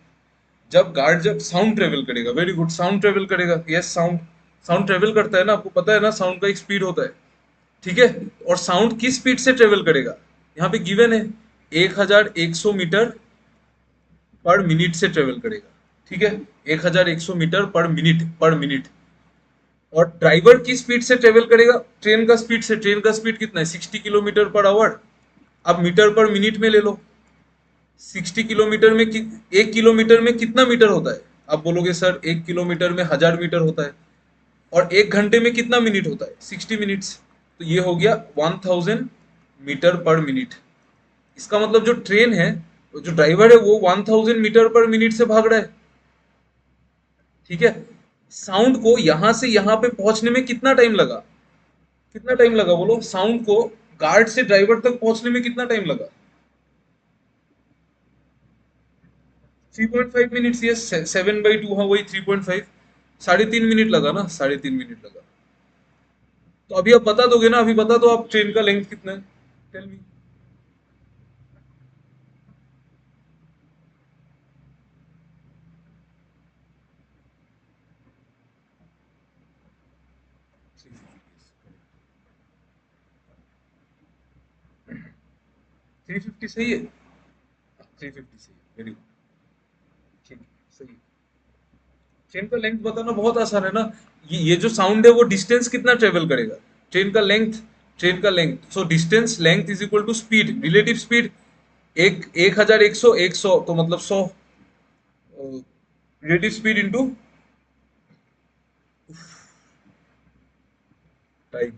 जब गार्ड, जब साउंड ट्रेवल करेगा, वेरी गुड, साउंड ट्रेवल करेगा, यस, साउंड, साउंड ट्रेवल करता है ना, आपको पता है ना, साउंड का एक स्पीड होता है, ठीक है। और साउंड किस स्पीड से ट्रेवल करेगा, यहाँ पे गिवन है 1100 मीटर पर मिनट से ट्रेवल करेगा, ठीक है, 1100 मीटर पर मिनट। और ड्राइवर की स्पीड से ट्रेवल करेगा, ट्रेन का स्पीड से, ट्रेन का स्पीड कितना है, 60 किलोमीटर पर आवर। अब मीटर पर मिनट में ले लो, 60 किलोमीटर में 1 किलोमीटर में कितना मीटर होता है? आप बोलोगे सर 1 किलोमीटर में 1000 मीटर होता है, और 1 घंटे में कितना मिनट होता है, 60 मिनट्स। तो ये हो गया 1000 मीटर पर मिनट। इसका मतलब जो ट्रेन है, जो ड्राइवर है, वो 1000 मीटर पर मिनट से भाग रहा है, ठीक है। साउंड को यहां से यहां पे पहुंचने में कितना टाइम लगा, कितना टाइम लगा बोलो, साउंड को गार्ड से ड्राइवर तक पहुंचने में कितना टाइम लगा? 3.5 मिनट्स, ये 7/2, हाँ वही 3.5, 3.5 मिनट लगा ना, 3.5 मिनट लगा। तो अभी आप बता दोगे ना, अभी बता दो आप, ट्रेन का लेंथ कितना है, टेल मी। 350 सही है, 350 सही है, वेरी गुड, ठीक है, सही है। ट्रेन का लेंथ बताना बहुत आसान है ना, ये जो साउंड है वो डिस्टेंस कितना ट्रेवल करेगा, ट्रेन का लेंथ ट्रेन का length, so distance length is equal to speed, relative speed, 1100 100 तो मतलब 100, relative speed into time,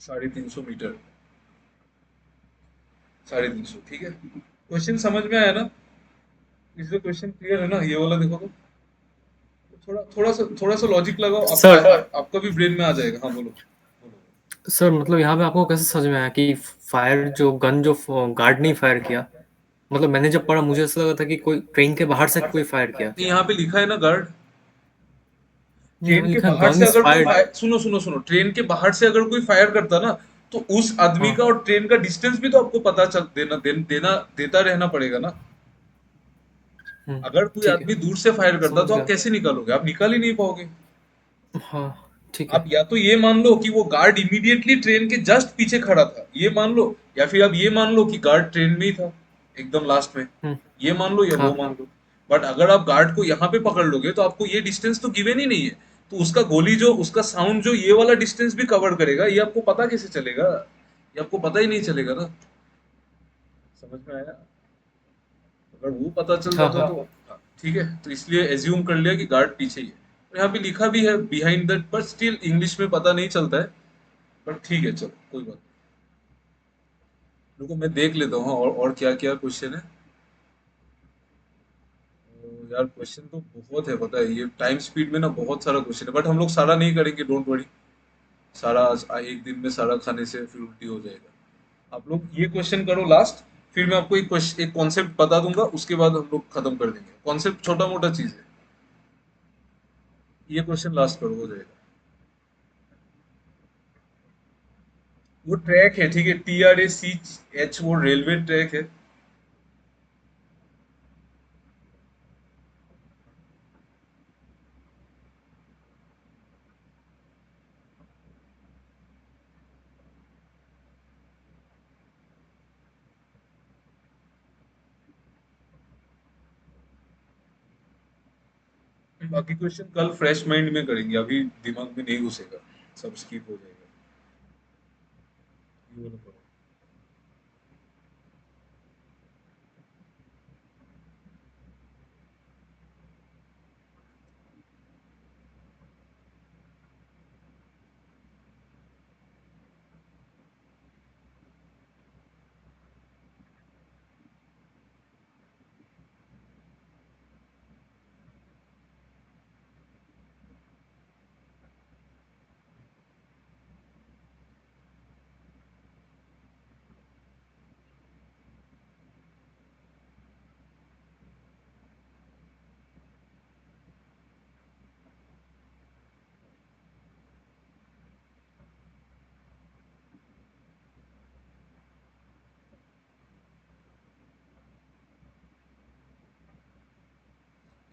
350 metre, 350, ठीक है। क्वेश्चन समझ में आया ना? इस क्वेश्चन क्लियर है ना? ये वाला देखो तो थोड़ा सा लॉजिक लगाओ, सर आपका भी ब्रेन में आ जाएगा। हाँ बोलो बोलो। सर मतलब यहाँ पे आपको कैसे समझ में आया कि फायर जो गन जो गार्ड नहीं फायर किया? मतलब मैंने जब पढ़ा मुझे ऐसा लगा था कि कोई ट्रेन के बाहर से कोई फायर किया। नहीं, यहाँ पे लिखा है ना गार्ड। नहीं, यहाँ ट्रेन पे के लिखा बाहर से गन्स अगर कोई फायर्ड। सुनो सुनो सुनो, ट्रेन के बाहर से अगर कोई फायर करता ना, तो उस आदमी हाँ। का और ट्रेन का डिस्टेंस भी तो आपको पता चल देता रहना पड़ेगा ना। अगर कोई ठीक है, आदमी दूर से फायर करता समझ तो आप गया। कैसे निकालोगे? आप निकाल ही नहीं पाओगे। हाँ, ठीक आप है। या तो ये मान लो कि वो गार्ड इमीडिएटली ट्रेन के जस्ट पीछे खड़ा था, ये मान लो, या फिर आप ये मान लो कि गार्ड ट्रेन में ही था एकदम लास्ट में, हम्म। ये मान लो या वो हाँ। मान लो। बट अगर आप गार्ड को यहाँ पे पकड़ लोगे तो आपको ये डिस्टेंस तो गिवन ही नहीं है, तो उसका गोली जो, उसका साउंड जो ये वाला डिस्टेंस भी कवर करेगा, ये आपको पता कैसे चलेगा? ये आपको पता ही नहीं चलेगा ना। समझ में आया? अगर वो पता चल हाँ। जाता हाँ। तो हाँ, ठीक है, तो इसलिए एज्यूम कर लिया कि गार्ड पीछे ही है। और यहाँ पे लिखा भी है बिहाइंड दैट, पर स्टिल इंग्लिश में पता नहीं चलता है। बट ठीक है, चलो कोई बात नहीं। रुको मैं देख लेता हूँ, हाँ, और क्या क्या क्वेश्चन है। यार क्वेश्चन तो बहुत है, पता है, ये टाइम स्पीड में ना बहुत सारा क्वेश्चन है, बट हम लोग सारा नहीं करेंगे, डोंट वरी। सारा एक दिन में सारा खाने से फिर उल्टी हो जाएगा। आप लोग ये क्वेश्चन करो लास्ट, फिर मैं आपको एक कॉन्सेप्ट बता दूंगा, उसके बाद हम लोग खत्म कर देंगे। कॉन्सेप्ट छोटा मोटा चीज है, ये क्वेश्चन लास्ट करो, हो जाएगा। वो ट्रैक है, ठीक है, TRACH, वो रेलवे ट्रैक है। बाकी क्वेश्चन कल फ्रेश माइंड में करेंगे, अभी दिमाग में नहीं घुसेगा, सब स्किप हो जाएगा। ये वाला करो।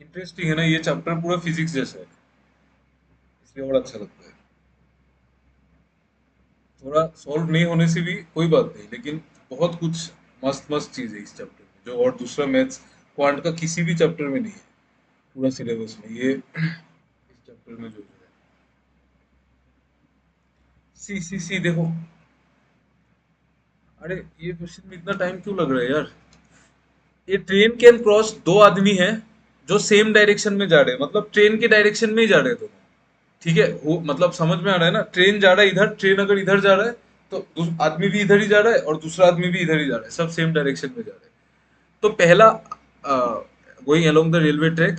इंटरेस्टिंग है ना, ये चैप्टर पूरा फिजिक्स जैसा है, इसलिए बड़ा अच्छा लगता है। थोड़ा सॉल्व नहीं होने से भी कोई बात नहीं, लेकिन बहुत कुछ मस्त मस्त चीज है इस चैप्टर में, जो और दूसरा मैथ्स क्वांट का किसी भी चैप्टर में नहीं है, पूरा सिलेबस में ये इस चैप्टर में जो है। सी देखो, अरे ये क्वेश्चन में इतना टाइम क्यों लग रहा है यार? ये ट्रेन कैन क्रॉस, दो आदमी हैं जो सेम डायरेक्शन में जा रहे हैं, मतलब ट्रेन के डायरेक्शन में ही जा रहे हैं दोनों, ठीक है, वो मतलब समझ में आ रहा है ना? ट्रेन जा रहा है इधर, ट्रेन अगर इधर जा रहा है तो आदमी भी इधर ही जा रहा है और दूसरा आदमी भी इधर ही जा रहा है, सब सेम डायरेक्शन में जा रहे हैं। तो पहला, going along the railway track,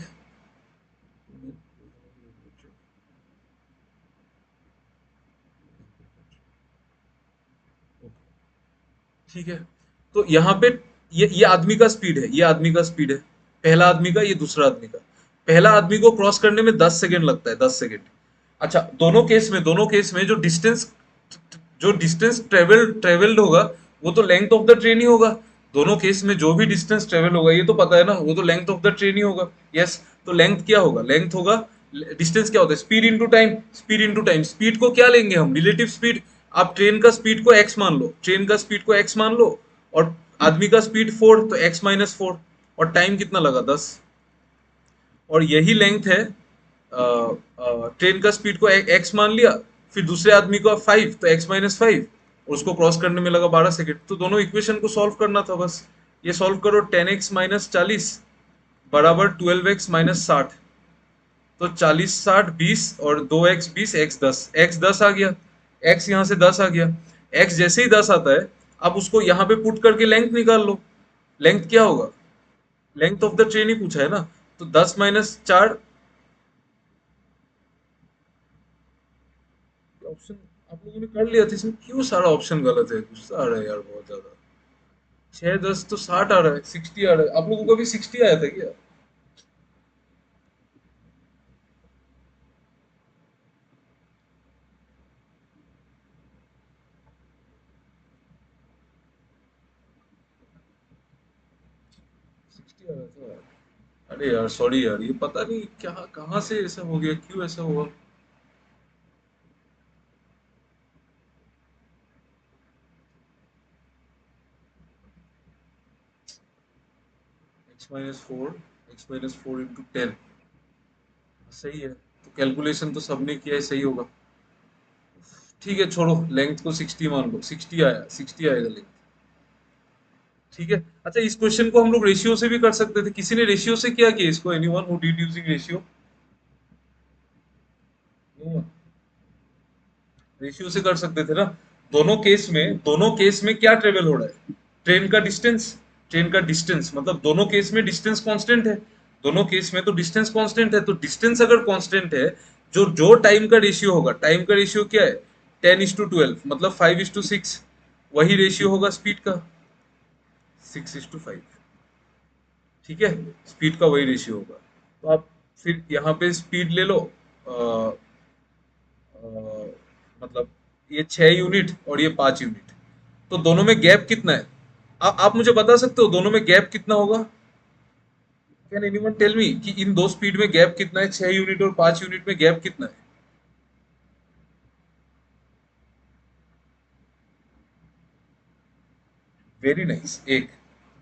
ठीक है। तो यहाँ पे ये आदमी का स्पीड है, ये आदमी का स्पीड है, पहला आदमी का, ये दूसरा आदमी का। पहला आदमी को क्रॉस करने में 10 सेकेंड लगता है, 10 सेकेंड। अच्छा, दोनों केस में जो डिस्टेंस ट्रेवल्ड होगा, वो तो लेंथ ऑफ द ट्रेन ही होगा। दोनों केस में जो भी डिस्टेंस ट्रेवल होगा, ये तो पता है ना, वो तो लेंथ ऑफ द ट्रेन ही होगा। यस, तो लेंथ क्या होगा? लेंथ होगा, डिस्टेंस क्या होता है? Speed into time, speed into time. Speed को क्या लेंगे हम? Relative speed. आप ट्रेन का स्पीड को x मान लो, ट्रेन का स्पीड को x मान लो, और आदमी का स्पीड 4, तो x-4, और टाइम कितना लगा? 10। और यही लेंथ है, ट्रेन का स्पीड को x मान लिया, फिर दूसरे आदमी को 5 तो x माइनस 5, और उसको क्रॉस करने में लगा 12 सेकंड। तो दोनों इक्वेशन को सॉल्व करना था बस। ये सॉल्व करो, 10x माइनस 40 बराबर 12x माइनस 60। तो 40 60 20 और 2x 20 x 10, x 10 आ गया, x यहाँ से 10 आ गया। x जैसे ही 10 आता है, अब उसको यहाँ पे पुट करके लेंथ निकाल लो। लेंथ क्या होगा, लेंथ ऑफ द ट्रेन ही पूछा है ना, तो 10 माइनस 4। ऑप्शन आप लोगों ने कर लिया था, इसमें क्यों सारा ऑप्शन गलत है, गुस्सा आ रहा है यार बहुत ज्यादा। 6 10 तो 60 आ रहा है, 60 आ रहा है। आप लोगों को भी 60 आया था क्या? आ रहा था? अरे यार सॉरी यार, ये पता नहीं क्या कहाँ से ऐसा हो गया, क्यों ऐसा हुआ। x-4 इंटू 10 सही है, तो कैलकुलेशन तो सबने किया है, सही होगा। ठीक है छोड़ो, लेंथ को 60 मान लो, 60 आया, 60 आएगा लेंथ। ठीक है। अच्छा, इस क्वेश्चन को हम लोग रेशियो से भी कर सकते थे, किसी ने रेशियो से किया कि इसको, anyone who did using ratio? Ratio से कर सकते थे ना। दोनों केस में क्या ट्रेवल हो रहा है, ट्रेन का डिस्टेंस। ट्रेन का डिस्टेंस मतलब दोनों केस में डिस्टेंस कांस्टेंट है, दोनों केस में तो डिस्टेंस कांस्टेंट है। तो डिस्टेंस अगर कांस्टेंट है, जो जो टाइम का रेशियो होगा, टाइम का रेशियो क्या है, 10:12 मतलब 5:6, वही रेशियो होगा स्पीड का, 6:5। ठीक है, स्पीड का वही रेशियो होगा। तो आप फिर यहाँ पे स्पीड ले लो, मतलब ये 6 यूनिट और ये 5 यूनिट, तो दोनों में गैप कितना है? आप मुझे बता सकते हो दोनों में गैप कितना होगा? कैन एनीवन टेल मी कि इन दो स्पीड में गैप कितना है, 6 यूनिट और 5 यूनिट में गैप कितना है? वेरी नाइस, एक।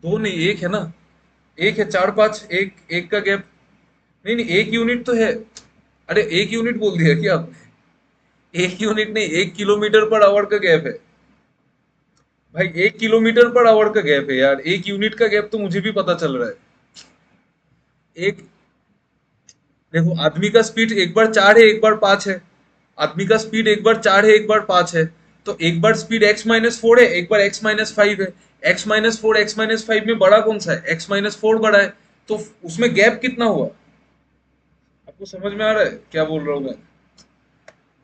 दो नहीं, एक है ना, एक है, 4 5, एक एक का गैप। नहीं नहीं, 1 यूनिट तो है। अरे 1 यूनिट बोल दिया क्या आपने? 1 यूनिट नहीं, 1 किलोमीटर पर आवर का गैप है भाई, 1 किलोमीटर पर आवर का गैप है यार, 1 यूनिट का गैप तो मुझे भी पता चल रहा है। एक, देखो आदमी का स्पीड एक बार 4 है, एक बार 5 है। आदमी का स्पीड एक बार 4 है, एक बार 5 है। तो एक बार स्पीड x-4 है, एक बार x-5 है। x-4 x-5 में बड़ा कौन सा है? x-4 बड़ा है। तो उसमें गैप कितना हुआ? आपको समझ में आ रहा है क्या बोल रहा हूँ मैं?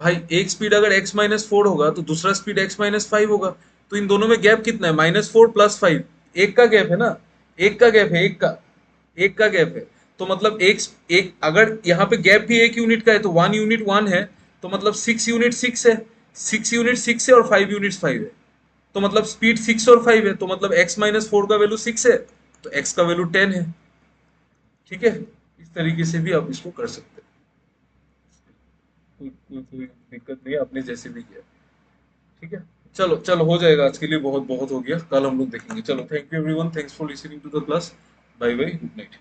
भाई एक स्पीड अगर x-4 होगा तो दूसरा स्पीड x-5 होगा। तो इन दोनों में गैप कितना है? -4 + 5, एक का गैप है ना, एक का गैप है, एक का गैप है। तो मतलब एक अगर यहाँ पे गैप भी 1 यूनिट का है, तो 1 यूनिट 1 है, तो मतलब 6 यूनिट 6 है, 6 यूनिट 6 है और 5 यूनिट 5 है। तो मतलब स्पीड 6 और 5 है, तो मतलब x-4 का वैल्यू 6 है, तो x का वैल्यू 10 है। ठीक है, इस तरीके से भी आप इसको कर सकते हैं, कोई दिक्कत नहीं है, आपने जैसे भी किया। ठीक है, चलो चलो हो जाएगा, आज के लिए बहुत बहुत हो गया, कल हम लोग देखेंगे। चलो, thank you everyone, thanks for listening to the class, bye bye, good night.